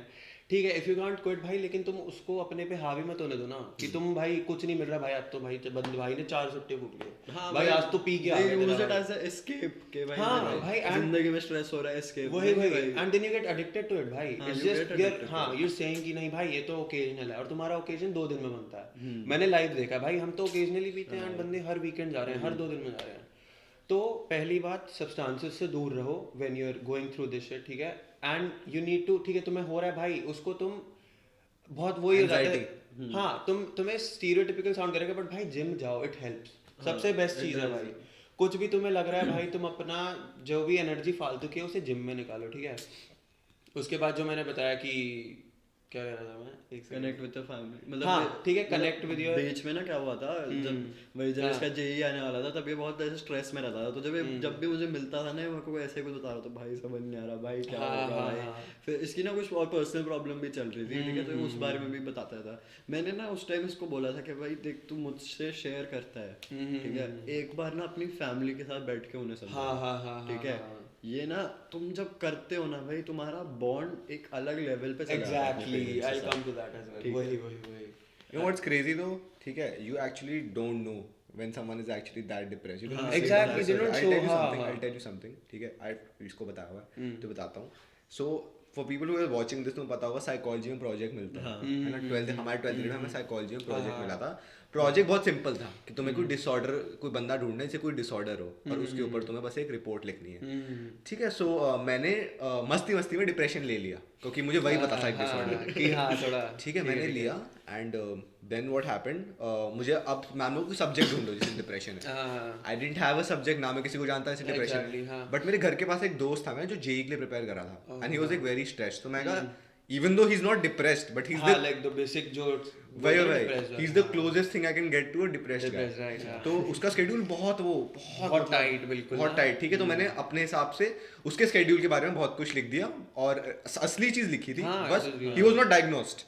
ठीक है, इफ यू कांट क्विट भाई, लेकिन तुम उसको अपने पे हावी मत होने दो ना, कि तुम भाई कुछ नहीं मिल रहा भाई, आज तो भाई ने 4 सुट्टे फूक लिए, भाई आज तो पी के आ गया, use it as a escape के भाई, हाँ भाई, जिंदगी में स्ट्रेस हो रहा है, एस्केप वही and then you get addicted to it भाई, इट्स जस्ट you're saying कि नहीं भाई ये तो ओकेजनल है, और तुम्हारा ओकेजन 2 दिन में बनता है, मैंने लाइव देखा भाई, हम तो ओकेजनली पीते हैं एंड बंदे हर वीकेंड जा रहे हैं, हर 2 दिन में जा रहे हैं। तो पहली बात, सब्सटेंसेस से दूर रहो when you are going through this shit, ठीक है, एंड यू नीड टू, ठीक है, तुम्हें हो रहा है भाई, उसको तुम बहुत वही हो जाता है, हाँ, तुम्हें स्टीरियोटिपिकल साउंड करेगा, बट भाई जिम जाओ, इट हेल्प्स, सबसे बेस्ट चीज है भाई। कुछ भी तुम्हें लग रहा है भाई, तुम अपना जो भी एनर्जी फालतू की है उसे जिम में निकालो, ठीक है। उसके बाद जो मैंने बताया कि क्या कह रहा था मैं, एक कनेक्ट विद द फैमिली, मतलब हाँ ठीक है, कनेक्ट विद योर, बीच में ना क्या हुआ था, जब इसका जेई आने वाला था, तब ये बहुत ऐसे स्ट्रेस में रहता था, तो जब भी मुझे मिलता था ना, मेरे को ऐसे कुछ बता रहा था, भाई समझ नहीं आ रहा भाई क्या होगा भाई, फिर इसकी ना कुछ और पर्सनल प्रॉब्लम भी चल रही थी, ठीक है, तो उस बारे में भी बताता था। मैंने ना उस टाइम इसको बोला था कि भाई देख, तू मुझसे शेयर करता है, ठीक है, एक बार ना अपनी फैमिली के साथ बैठ के उन्हें समझा, ठीक है, ये ना तुम जब करते हो ना भाई, तुम्हारा बॉन्ड एक अलग लेवल पे चला जाता है। Exactly, I come to that as well, वही You know what's crazy though? ठीक है, you actually don't know when someone is actually that depressed. You don't exactly, they don't show. I'll tell you something. ठीक है, I इसको बताया हुआ है, तो बताता हूँ. So for people who are watching this, तुम्हें पता होगा साइकोलॉजी में प्रोजेक्ट मिलता है ना, 12th हमारे 12th ग्रेड में हमें साइकोलॉजी में प्रोजेक्ट मिला था। प्रोजेक्ट बहुत सिंपल था कि तुम्हें कोई डिसऑर्डर, कोई बंदा ढूंढना है जिसे कोई डिसऑर्डर हो, और उसके ऊपर तुम्हें बस एक रिपोर्ट लिखनी है, ठीक है। सो मैंने मस्ती में डिप्रेशन ले लिया, क्योंकि मुझे वही पता था एक डिसऑर्डर कि हाँ थोड़ा, ठीक है, मैंने लिया, एंड देन व्हाट हैपेंड, मुझे अब मैम लोग कोई सब्जेक्ट ढूंढो जिससे डिप्रेशन है, I didn't have a subject, ना मैं किसी को जानता है डिप्रेशन, बट मेरे घर के पास एक दोस्त था, मैं जो जेईई के लिए प्रिपेयर कर रहा था, and he was like very stressed, तो मैं कहा even though he's not depressed, but he's like the basic जो he's the closest thing I can get to a depressed guy, right, तो उसका स्केड्यूल बहुत टाइट, बिल्कुल बहुत टाइट, ठीक है, तो मैंने अपने हिसाब से उसके स्केड्यूल के बारे में बहुत कुछ लिख दिया, और असली चीज लिखी थी, बस he was not diagnosed,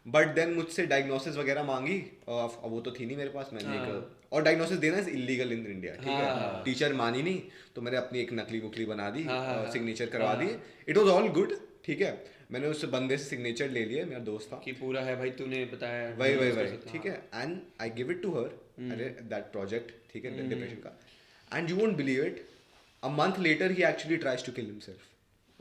but then मुझसे डायग्नोसिस वगैरह मांगी, वो तो थी नहीं मेरे पास, मैंने एक, और डायग्नोसिस देना इज इलीगल इन इंडिया, ठीक है, टीचर मानी नहीं, तो मैंने अपनी एक नकली बुकली बना दी, सिग्नेचर करवा दिए, इट वाज ऑल गुड, ठीक है, मैंने उस बंदे से सिग्नेचर ले लिए, मेरा दोस्त था कि पूरा है भाई, तूने बताया वही, ठीक है, and I give it to her, अरे दैट प्रोजेक्ट, ठीक है, डिप्रेशन का, and you won't believe it, a month later he actually tries to kill himself,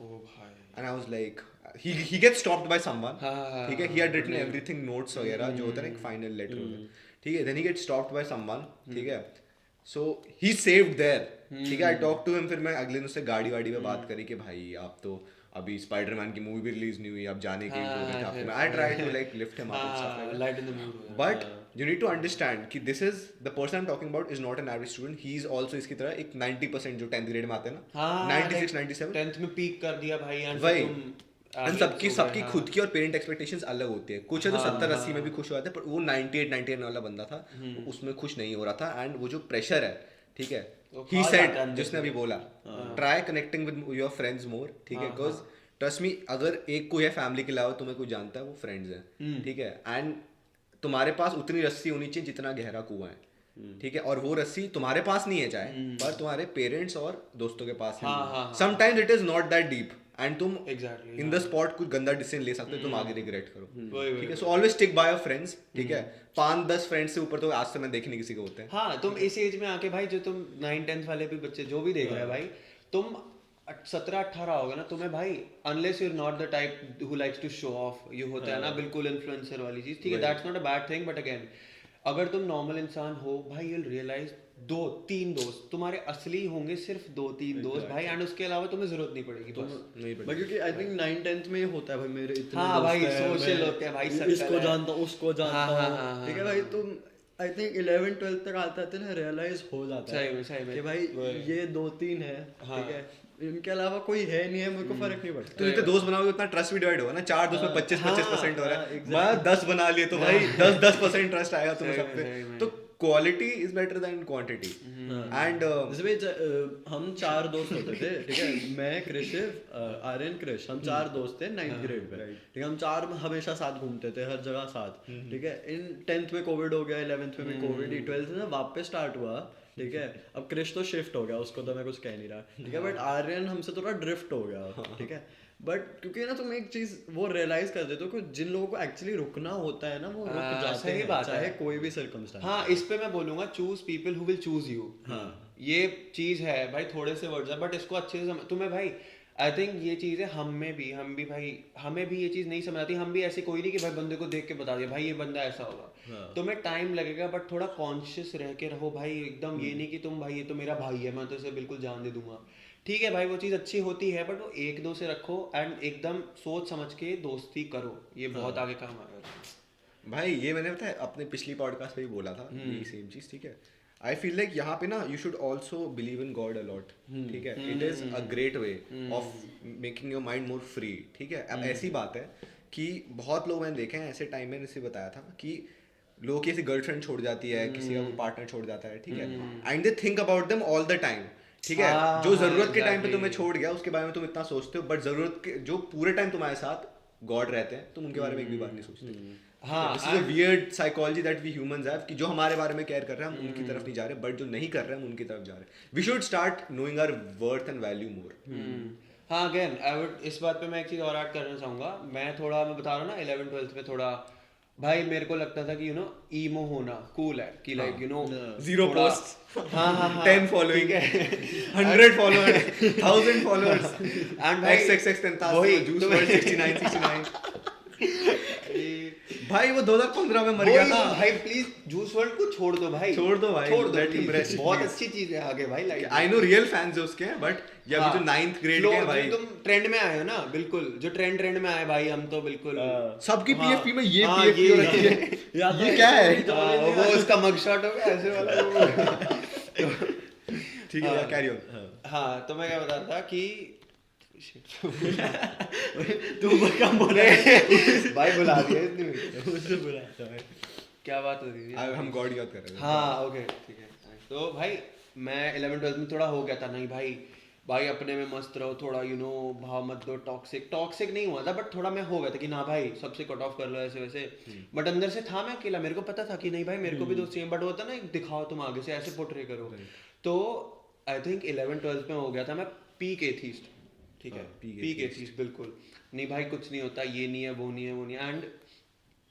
ओ भाई, and I was like, he gets stopped by someone, ठीक है, he had written everything, notes वगैरह जो होता है ना, एक फाइनल लेटर होता है, ठीक है, then he gets stopped by someone, ठीक है, so he saved there, ठीक है, I talked to him, फिर मैं अगले दिन उससे गाड़ी वाड़ी में बात करी कि भाई आप तो अभी स्पाइडरमैन की मूवी भी रिलीज नहीं हुई, आप जाने के लिए, I tried to like lift him up and stuff like that, light in the mood, but you need to understand कि this is the person I'm talking about is not an average student, he is also इसकी तरह एक 90% जो 10th grade में आते हैं ना, 96 97 10th में पीक कर दिया भाई, एंड सबकी खुद की और पेरेंट एक्सपेक्टेशंस अलग होती है, कुछ है तो 70-80 में भी खुश हो जाते हैं, पर वो 98 वाला बंदा था, उसमें खुश नहीं हो रहा था, एंड वो जो प्रेशर है, ठीक है, ही सेड, जिसने अभी बोला, try connecting with your friends more, ठीक है, बिकॉज ट्रस्ट मी, अगर एक कोई है फैमिली के अलावा तुम्हें कोई जानता है, वो फ्रेंड्स हैं, ठीक है, एंड तुम्हारे पास उतनी रस्सी होनी चाहिए जितना गहरा कुआं है, ठीक है, और वो रस्सी तुम्हारे पास नहीं है चाहे, पर तुम्हारे पेरेंट्स और दोस्तों के पास है, sometimes it is not that deep, and तुम इन द स्पॉट कुछ गंदा डिसीजन ले सकते हो, तुम आगे रिग्रेट करो, ठीक है, so always stick by your friends, ठीक है, 5-10 फ्रेंड्स से ऊपर तो आज से मैं देखे नहीं किसी को होते हैं, हाँ, तुम इस एज में आके भाई, जो तुम 9-10 वाले भी बच्चे जो भी देख रहे हैं भाई, तुम 17-18 होगा ना, तुम्हें भाई, unless you are not the type who likes to show off, ये होता है ना बिल्कुल इन्फ्लुएंसर वाली चीज, ठीक है, that's not a bad thing, but again अगर तुम नॉर्मल इंसान हो भाई, यू विल रियलाइज 2-3 दोस्त तुम्हारे असली होंगे, सिर्फ 2-3 दोस्त भाई, एंड उसके अलावा तुम्हें जरूरत नहीं पड़ेगी, बस नहीं पड़ेगी, क्योंकि आई थिंक 9-10th में ये होता है भाई, मेरे इतने हाँ भाई, सोशल होते हैं भाई, इसको जानता हूँ, उसको जानता हूँ, ठीक है भाई, तुम आई थिंक 11-12 तक आते ना, रियलाइज हो जाता है कि भाई ये 2-3 है, ठीक है, इनके अलावा कोई है नहीं है, मेरे को फर्क नहीं पड़ता, तो जितने दोस्त बनाओगे उतना ट्रस्ट भी डिवाइड होगा ना, 4 दोस्त में 25% हो रहा है, मैं 10 बना लिए तो भाई 10% ट्रस्ट आएगा तुम्हें सब पे, तो quality is better than quantity and जैसे भाई हम 4 दोस्त होते थे, ठीक है, मैं कृषिव आर्यन कृष, हम 4 दोस्त थे 9th ग्रेड में, ठीक है, हम 4 हमेशा साथ घूमते थे, हर जगह साथ, ठीक है। इन 10th में कोविड हो गया, 11th में भी कोविड ही, 12th में वापस स्टार्ट हुआ, ठीक है। अब कृष तो शिफ्ट हो गया, उसको तो मैं कुछ कह नहीं रहा, ठीक है, बट आर्यन हमसे थोड़ा ड्रिफ्ट हो गया, ठीक है। बट क्योंकि ना तुम एक चीज वो रियलाइज कर देते हो कि जिन लोगों को एक्चुअली रुकना होता है ना, वो रुक जाते हैं, चाहे कोई भी सर्कमस्टेंस। हाँ, इस पे मैं बोलूंगा choose people who will choose you. हाँ, ये चीज है भाई, थोड़े से वर्ड्स है बट इसको अच्छे से तुम्हें भाई, आई थिंक ये चीज है हम भी भाई, हमें भी ये चीज नहीं समझ आती। हम भी ऐसे कोई नहीं कि भाई बंदे को देख के बता दिया भाई ये बंदा ऐसा होगा। तुम्हें टाइम लगेगा बट थोड़ा कॉन्शियस रह के रहो भाई, एकदम ये नहीं कि तुम भाई ये तो मेरा भाई है मैं तो इसे बिल्कुल जान दे दूंगा। ठीक है भाई, वो चीज़ अच्छी होती है बट वो 1-2 से रखो एंड एकदम सोच समझ के दोस्ती करो, ये बहुत आगे काम आएगा भाई। ये मैंने पता है अपने पिछली पॉडकास्ट में भी बोला था यही सेम चीज़, ठीक है। आई फील लाइक यहाँ पे ना you should also believe in God a lot, ठीक है। It is a great way of making your mind more free, ठीक है। अब ऐसी बात है कि बहुत लोग मैंने देखे हैं ऐसे टाइम में, इसे बताया था कि लोगों की ऐसी गर्लफ्रेंड छोड़ जाती है, किसी का कोई पार्टनर छोड़ जाता है, ठीक है, and they think about them all the time, ठीक है। जो जरूरत के टाइम पे तुम्हें छोड़ गया उसके बारे में तुम इतना सोचते हो, बट जरूरत के जो पूरे टाइम तुम्हारे साथ गॉड रहते हैं तुम उनके बारे में एक भी बार नहीं सोचते। हाँ, this is a weird psychology that we humans have कि जो हमारे बारे में केयर कर रहे हैं हम उनकी तरफ नहीं जा रहे, बट जो नहीं कर रहे हैं हम उनकी तरफ जा रहे हैं। We should start knowing our worth and value more. हाँ, अगेन आई वुड इस बात पे मैं एक चीज़ और ऐड करना चाहूँगा। मैं बता रहा हूँ ना 11th-12th में थोड़ा भाई मेरे को लगता था कि ईमो होना कूल है कि लाइक 0 पोस्ट, हाँ 10 फॉलोइंग है, 100 फॉलोअर्स, 1000 फॉलोअर्स एंड भाई वही जूस वर्ल्ड 69 भाई वो 2015 में मर गया था भाई। प्लीज जूस वर्ल्ड को छोड़ दो भाई, छोड़ दो भाई, छोड़ दो let him rest, बहुत please। अच्छी चीज है आगे भाई, like I know real fans है उसके, बट ये अभी जो 9th ग्रेड के हैं भाई, तुम ट्रेंड में आए हो ना, बिल्कुल जो ट्रेंड में आए भाई, हम तो बिल्कुल सबकी पीएफपी में ये पीएफपी हो रखी है, ये क्या है? वो उसका मग शॉट होगा ऐसे वाला, ठीक है, कैरी ऑन। हाँ, तो मैं क्या बता रहा था कि तू कम बोल भाई बुला दिया इतनी उससे बुला भाई, क्या बात हो रही है? हम गॉड याद कर रहे हैं। हाँ ओके ठीक है। तो भाई मैं 11th-12th में थोड़ा हो गया था, नहीं भाई अपने में मस्त रहो थोड़ा, भाव मत दो, टॉक्सिक नहीं हुआ था बट थोड़ा मैं हो गया था कि ना भाई सबसे कट ऑफ कर लो ऐसे वैसे, बट अंदर से था मैं अकेला, मेरे को पता था कि नहीं भाई मेरे को भी दोस्त चाहिए, बट होता ना दिखाओ तुम आगे से ऐसे पोर्ट्रे करो। तो आई थिंक 11th-12th में हो गया था मैं पीक एथीस्ट, ठीक है, पीक एथीस्ट बिल्कुल नहीं भाई, कुछ नहीं होता, ये नहीं है वो नहीं है एंड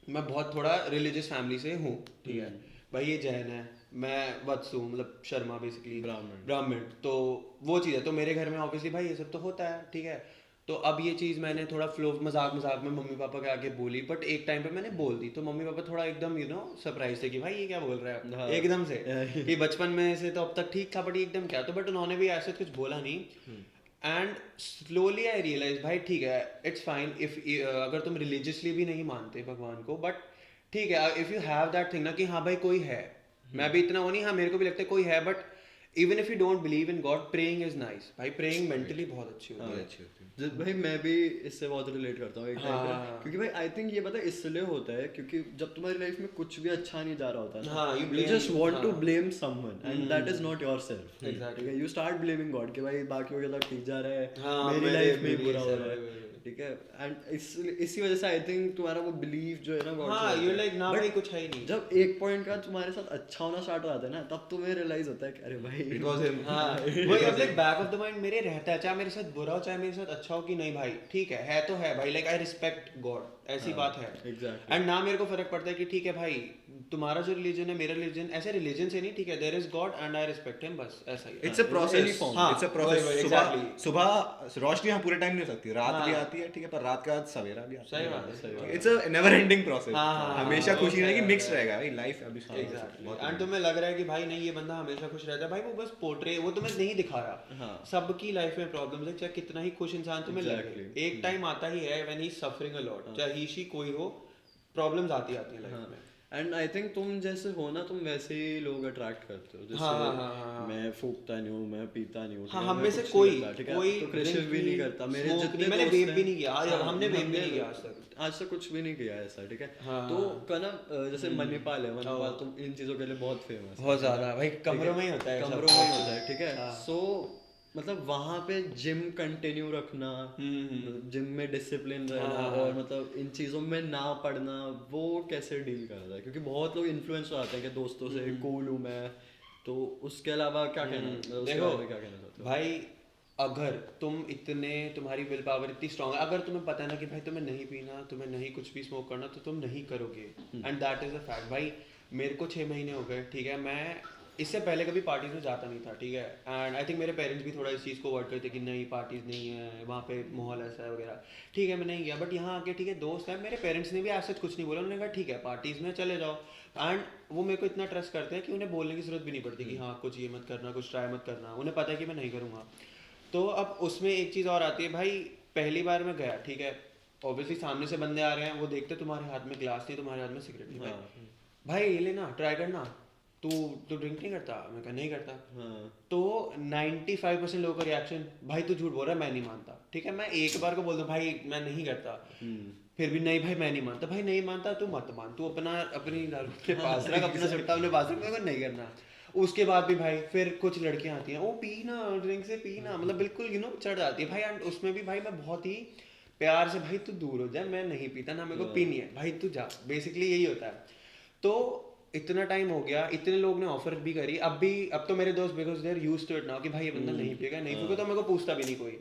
मैं बहुत थोड़ा रिलीजियस फैमिली से हूँ, ठीक है भाई, ये जैन है, मैं वत्सु मतलब शर्मा बेसिकली ब्राह्मण, तो वो चीज़ है। तो मेरे घर में ऑब्वियसली भाई ये सब तो होता है, ठीक है। तो अब ये चीज़ मैंने थोड़ा मजाक में मम्मी पापा के आगे बोली, बट एक टाइम पे मैंने बोल दी तो मम्मी पापा थोड़ा एकदम सरप्राइज थे कि भाई ये क्या बोल रहा है, हाँ। एकदम से कि बचपन में से तो अब तक ठीक था बट एकदम क्या, तो बट उन्होंने भी ऐसे कुछ बोला नहीं। एंड स्लोली आई रियलाइज भाई ठीक है, इट्स फाइन इफ अगर तुम रिलीजियसली भी नहीं मानते भगवान को, बट ठीक है if you have that thing ना कि हाँ भाई कोई है, मैं भी इतना वो नहीं, हाँ मेरे को भी लगता है कोई है, but even if you don't believe in God, praying is nice भाई, प्रेइंग मेंटली बहुत अच्छी होती है। भाई मैं भी इससे बहुत रिलेट करता हूँ एक टाइम पे, क्योंकि भाई आई थिंक ये पता है इसलिए होता है क्योंकि जब तुम्हारी लाइफ में कुछ भी अच्छा नहीं जा रहा होता है, you just want to blame someone and that is not yourself, ठीक है, you start blaming God कि भाई बाकियों के साथ ठीक जा रहा है, मेरी लाइफ में बुरा हो रहा है, ठीक है। एंड इसी वजह से आई थिंक तुम्हारा वो बिलीव जो है ना गॉड, हाँ यू लाइक ना भाई कुछ है ही नहीं। जब एक पॉइंट का तुम्हारे साथ अच्छा होना स्टार्ट हो जाता है ना, तब तुम्हें रियलाइज होता है कि अरे भाई इट वाज हिम, हाँ वही अब like back of the mind मेरे रहता है, चाहे मेरे साथ बुरा हो चाहे मेरे साथ अच्छा हो, कि नहीं भाई ठीक है तो है भाई, लाइक आई रिस्पेक्ट गॉड, ऐसी बात है एग्जैक्टली। एंड ना मेरे को फर्क पड़ता है कि ठीक है भाई तुम्हारा जो रिलीजन है मेरा रिलीजन, ऐसे रिलीजन से नहीं, ठीक है there is God and I respect him, बस ऐसा ही। It's a process, it's a process. सुबह रोशनी यहाँ पूरे टाइम नहीं हो सकती, रात भी आती है, ठीक है, पर रात के बाद सवेरा भी आता है, सही बात है, it's a never ending process, हाँ, हमेशा खुशी रहेगी, मिक्स रहेगा भाई लाइफ अभी। एंड तुम्हें लग रहा है कि भाई नहीं ये बंदा हमेशा खुश रहता है, भाई वो बस पोर्ट्रे, वो तुम्हें नहीं दिखा रहा, सबकी लाइफ में प्रॉब्लम्स है, चाहे कितना ही खुश इंसान तुम्हें लगे, एक टाइम आता ही है when he is suffering a lot, चाहे ही शी कोई हो, प्रॉब्लम्स आती है लाइफ में। एंड आई थिंक तुम जैसे हो ना, तुम वैसे ही लोग अट्रैक्ट करते हो। जैसे मैं फूकता नहीं हूँ, मैं पीता नहीं हूँ, हाँ, हम में से कोई तो कृषि भी नहीं करता, मेरे जितने मैंने दोस्त वेप भी हैं, नहीं किया, हमने वेप भी नहीं किया आज तक कुछ भी नहीं किया ऐसा, ठीक है। तो कहना जैसे मणिपाल है, मणिपाल तुम इन चीजों के लिए बहुत फेमस है, बहुत ज्यादा भाई, कमरों में ही होता है, कमरों में ही होता है, ठीक है। सो मतलब वहाँ पे जिम कंटिन्यू रखना, जिम में डिसिप्लिन रहना, और मतलब इन चीज़ों में ना पढ़ना, वो कैसे डील करता है? क्योंकि बहुत लोग इन्फ्लुएंस हो जाते हैं कि दोस्तों से कूल हूँ मैं, तो उसके अलावा क्या कहना, उसके बारे में क्या कहना चाहते हो भाई? अगर तुम्हारी विल पावर इतनी स्ट्रांग है, अगर तुम्हें पता है ना कि भाई तुम्हें नहीं पीना, तुम्हें नहीं कुछ भी स्मोक करना, तो तुम नहीं करोगे, and that is a fact. भाई मेरे को 6 महीने हो गए, ठीक है, मैं इससे पहले कभी पार्टीज में जाता नहीं था, ठीक है, एंड आई थिंक मेरे पेरेंट्स भी थोड़ा इस चीज़ को अवॉइड करते कि नहीं पार्टीज नहीं है वहाँ पे, माहौल ऐसा है वगैरह, ठीक है, मैं नहीं गया। बट यहाँ आके, ठीक है, दोस्त है, मेरे पेरेंट्स ने भी ऐसा कुछ नहीं बोला, उन्होंने कहा ठीक है पार्टीज में चले जाओ, एंड वो मेरे को इतना ट्रस्ट करते हैं कि उन्हें बोलने की जरूरत भी नहीं पड़ती कि हाँ कुछ ये मत करना, कुछ ट्राई मत करना, उन्हें पता है कि मैं नहीं करूँगा। तो अब उसमें एक चीज़ और आती है भाई, पहली बार मैं गया, ठीक है, ऑब्वियसली सामने से बंदे आ रहे हैं, वो देखते तुम्हारे हाथ में ग्लास नहीं, तुम्हारे हाथ में सिगरेट नहीं, भाई ये लेना, ट्राई करना, तू ड्रिंक नहीं करता? मैं कहा नहीं करता। तो 95% लोगों का रिएक्शन, भाई तू झूठ बोल रहा है, मैं नहीं मानता, ठीक है, मैं एक बार को बोल दूं भाई मैं नहीं करता, फिर भी नहीं भाई मैं नहीं मानता, भाई नहीं मानता तू मत मान, तू अपनी दारू के पास रख, अपना सट्टा अपने पास रख, मेरे को नहीं करना। उसके बाद भी भाई फिर कुछ लड़कियां आती हैं, ओ पी ना, ड्रिंक से पी ना, मतलब बिल्कुल चढ़ जाती है भाई, एंड उसमें भी भाई मैं बहुत ही प्यार से, भाई तू दूर हो जाए, मैं नहीं पीता ना, मेरे को पीनी है, भाई तू जा, बेसिकली यही होता है। तो इतना टाइम हो गया, इतने लोग ने ऑफर भी करी, अब तो मेरे दोस्त because they are used to it now कि भाई ये बंदा नहीं पिएगा, नहीं पिएगा, तो मेरे को पूछता भी नहीं कोई।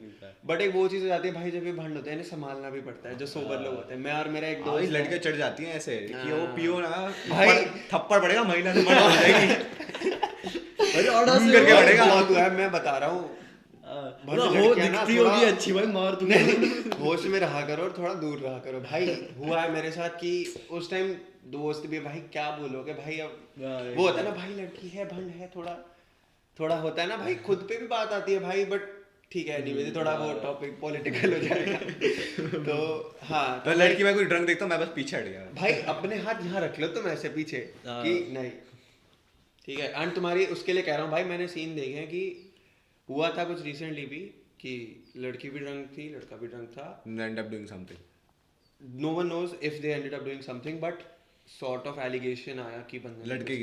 बट एक वो चीज हो जाती है भाई, जब ये भंड होते हैं इन्हें संभालना भी पड़ता है, जो सोबर लोग होते हैं, मैं और मेरा एक दोस्त, लड़के चढ़ जाती हैं ऐसे कि वो पियो ना भाई, थप्पड़ पड़ेगा, महीना से मर जाएगी करके पड़ेगा। बहुत हुआ है, मैं बता रहा हूँ, दिखती होगी अच्छी, भाई मार दूंगा। होश में रहा करो और थोड़ा दूर रहा करो भाई। हुआ है मेरे साथ कि उस टाइम दोस्त भी, भाई क्या बोलोगे भाई, अब वो होता है ना भाई, लड़की है भंड है, थोड़ा होता है ना भाई, खुद पे भी बात आती है भाई, बट ठीक है एनीवेज, थोड़ा वो टॉपिक पॉलिटिकल हो जाएगा। तो हाँ, तो लड़की में कोई ड्रंक देखता मैं बस पीछे हट गया, भाई अपने हाथ यहाँ रख लो तुम ऐसे पीछे कि नहीं, ठीक है। एंड तुम्हारी उसके लिए कह रहा हूँ भाई, मैंने सीन देखे हैं कि हुआ था कुछ रिसेंटली भी कि लड़की भी ड्रंक थी, लड़का भी ड्रंक था, end up doing something, no one knows if they ended up doing something, but sort of allegation आया कि बंदे लड़के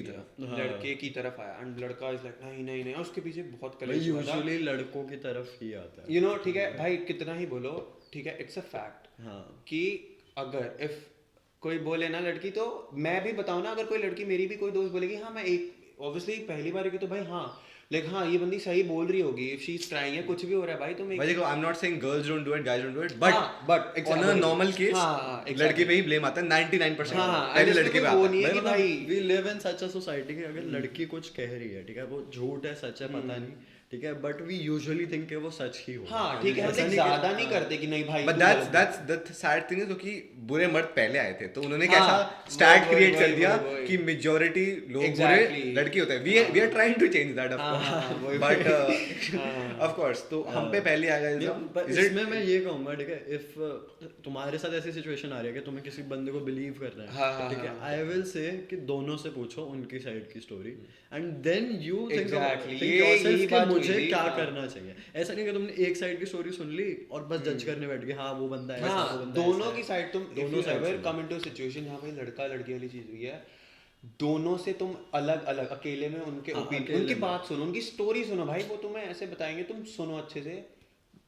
की तरफ आया, एंड लड़का इज लाइक नहीं, उसके पीछे बहुत कलेश हुआ था, यूजुअली लड़कों की तरफ ही आता है, ठीक है भाई, कितना ही बोलो, ठीक है, इट्स अ फैक्ट कि अगर इफ कोई बोले ना लड़की, तो मैं भी बताऊं ना, अगर कोई लड़की, मेरी भी कोई दोस्त बोलेगी हाँ मैं एक ऑब्वियसली पहली बार की, तो भाई हाँ लेकिन हाँ ये बंदी सही बोल रही होगी, इफ शी इज ट्राइंग है, कुछ भी हो रहा है भाई, तुम देखो I am not saying girls don't do it, guys don't do it, but on a normal case लड़के पे ही ब्लेम आता है 99%, पहले लड़के पे आता है। कि भाई we live in such a society कि अगर लड़की कुछ कह रही है, ठीक है, वो झूठ है सच है पता नहीं, ठीक है, बट वी यूजुअली थिंक कि वो सच ही हो, हाँ ठीक है, हम ज्यादा नहीं करते कि नहीं भाई, but that's the sad thing is कि बुरे मर्द पहले आए थे, तो उन्होंने कैसा स्टैट क्रिएट कर दिया कि मेजॉरिटी लोग बुरे लड़के होते हैं, we are trying to change that but of course, तो हम पे पहले आ गया। इसमें मैं ये कहूंगा, ठीक है, इफ तुम्हारे साथ ऐसी सिचुएशन आ रही है कि तुम्हें किसी बंदे को बिलीव करना है, ठीक है, आई विल से कि दोनों से पूछो उनकी साइड की story, and then you think yourself कि मुझे क्या करना चाहिए। ऐसा नहीं कि तुमने एक साइड की स्टोरी सुन ली और बस जज करने बैठ गए, हाँ वो बंदा है, हाँ, दोनों की साइड, तुम दोनों साइड कम इनटू सिचुएशन जहाँ भाई लड़का लड़की वाली चीज हुई है, दोनों से तुम अलग अलग अकेले में उनके ओपिनियन, उनकी बात सुनो, उनकी स्टोरी सुनो भाई, वो तुम्हें ऐसे बताएंगे, तुम सुनो अच्छे से,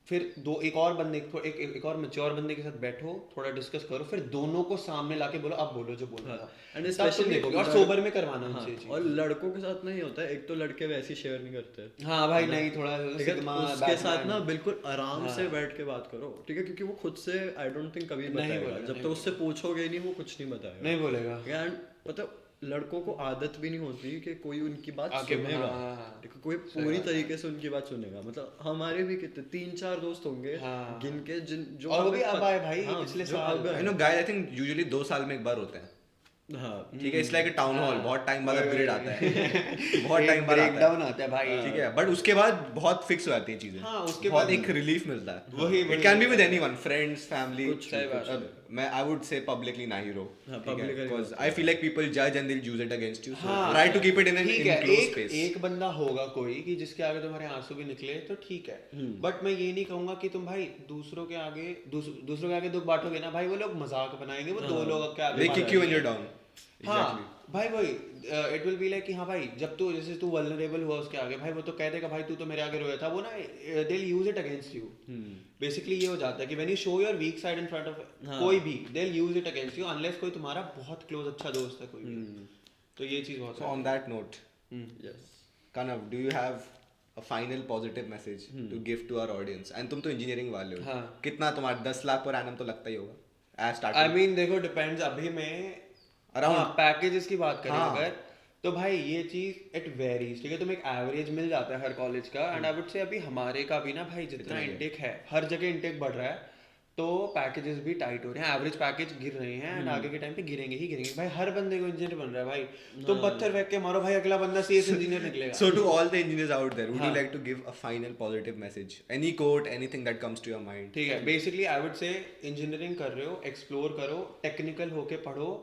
फिर एक और मैच्योर बंदे के साथ बैठो, थोड़ा डिस्कस करो, फिर दोनों को सामने लाके बोलो, अब बोलो जो बोलना है, एंड स्पेशली देखोगे, और सोबर में करवाना उनसे चीज। और लड़कों के साथ नहीं होता है, एक तो लड़के वैसे शेयर नहीं करते, हाँ भाई नहीं, थोड़ा उसके साथ ना बिल्कुल आराम से बैठ के बात करो, ठीक है, क्योंकि वो खुद से आई डोंट थिंक कभी बताएगा, जब तक उससे पूछोगे नहीं वो कुछ नहीं बताएगा, नहीं बोलेगा। एंड मतलब लड़कों को आदत भी नहीं होती कि कोई उनकी बात सुनेगा, कोई पूरी तरीके से उनकी बात सुनेगा। मतलब हमारे भी कितने 3-4 दोस्त होंगे जिनके जो और वो भी अब आए भाई पिछले साल, you know guys, I think usually 2 साल में एक बार होते हैं, हाँ ठीक है, it's like a town hall, बहुत टाइम बाद अपग्रेड आता है, बहुत टाइम बाद ब्रेक डाउन आता है भाई, ठीक है, बट उसके बाद बहुत फिक्स हो जाती है चीजें, हाँ उसके बाद बाद एक रिलीफ मिलता है, वही it can be with anyone, friends, family, मैं I would say publicly ना ही रो, publicly because I feel like people judge and they'll use it against you, so try to keep it in an enclosed space. एक बंदा होगा कोई कि जिसके आगे तुम्हारे आंसू भी निकले तो ठीक है, बट मैं ये नहीं कहूंगा कि तुम भाई दूसरों के आगे दुख बांटोगे ना भाई, वो लोग मजाक बनाएंगे, वो दो लोग के आगे They kick you when you're down. हाँ भाई वही इट विल बी लाइक कि हाँ भाई जब तू जैसे तू वल्नरेबल हुआ उसके आगे, भाई वो तो कह देगा भाई तू तो मेरे आगे रोया था, वो ना they will use it against you. Basically ये हो जाता है कि when you show your week side in front of कोई भी, they will use it against you unless कोई तुम्हारा बहुत क्लोज अच्छा दोस्त है कोई भी. तो ये चीज बहुत. So on that note, Yes. Kanav, do you have a final positive message to give to our audience? And तुम तो इंजीनियरिंग वाले हो, हाँ. कितना तुम्हारा 10 लाख पर एनम तो लगता ही होगा as आई starting? मीन देखो डिपेंड्स. अभी मैं Around- पैकेजेस की बात करें हाँ. अगर तो भाई ये चीज इट वेरीज, ठीक है. तुम्हें एक एवरेज मिल जाता है हर कॉलेज का, एंड आई वुड से अभी हमारे का भी ना भाई जितना इनटेक है हर जगह इनटेक बढ़ रहा है, तो पैकेजेस भी टाइट हो रहे हैं, एवरेज पैकेज गिर रहे हैं, एंड आगे के टाइम पे गिरेंगे ही गिरेंगे भाई. हर बंदे को इंजीनियर बन रहा है भाई, तुम पत्थर फेंक के मारो भाई, अगला बंदा सीएस इंजीनियर निकलेगा. So to all the engineers out there, would you like to give a final positive message? Any quote, anything that comes to your mind? ठीक है. बेसिकली आई वुड से इंजीनियरिंग कर रहे हो, एक्सप्लोर करो, technical होके पढ़ो.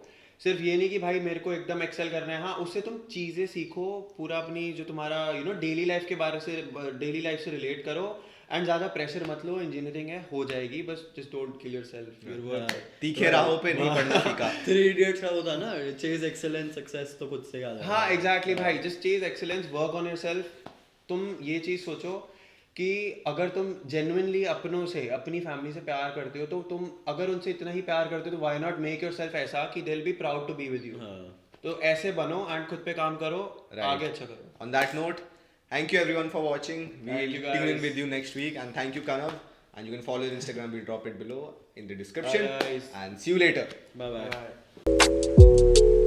सिर्फ ये नहीं कि भाई मेरे को एकदम एक्सेल करना है, हाँ उससे तुम चीज़ें सीखो, पूरा अपनी जो तुम्हारा डेली लाइफ के बारे से, डेली लाइफ से रिलेट करो, एंड ज़्यादा प्रेशर मत लो. इंजीनियरिंग है, हो जाएगी, बस जस्ट डोंट किल योरसेल्फ. तीखे राहों पे नहीं पढ़ना सीखा. 3 Idiots का होता ना, चेज एक्सेलेंस, सक्सेस तो खुद से याद है. हाँ एग्जैक्टली भाई, just chase excellence, work on yourself. तुम ये चीज़ सोचो कि अगर तुम जेन्युइनली अपनों से, अपनी फैमिली से प्यार करते हो, तो तुम अगर उनसे इतना ही प्यार करते हो तो व्हाई नॉट मेक योरसेल्फ ऐसा कि they will be proud to be with you. तो ऐसे बनो एंड खुद पे काम करो, आगे अच्छा करो. On that note, thank you everyone for watching. Thank We'll you, tune in guys. with you next week, and thank you Kanav. And you can follow his Instagram. We'll drop it below in the description. Bye, guys. And see you later. Bye bye. Bye.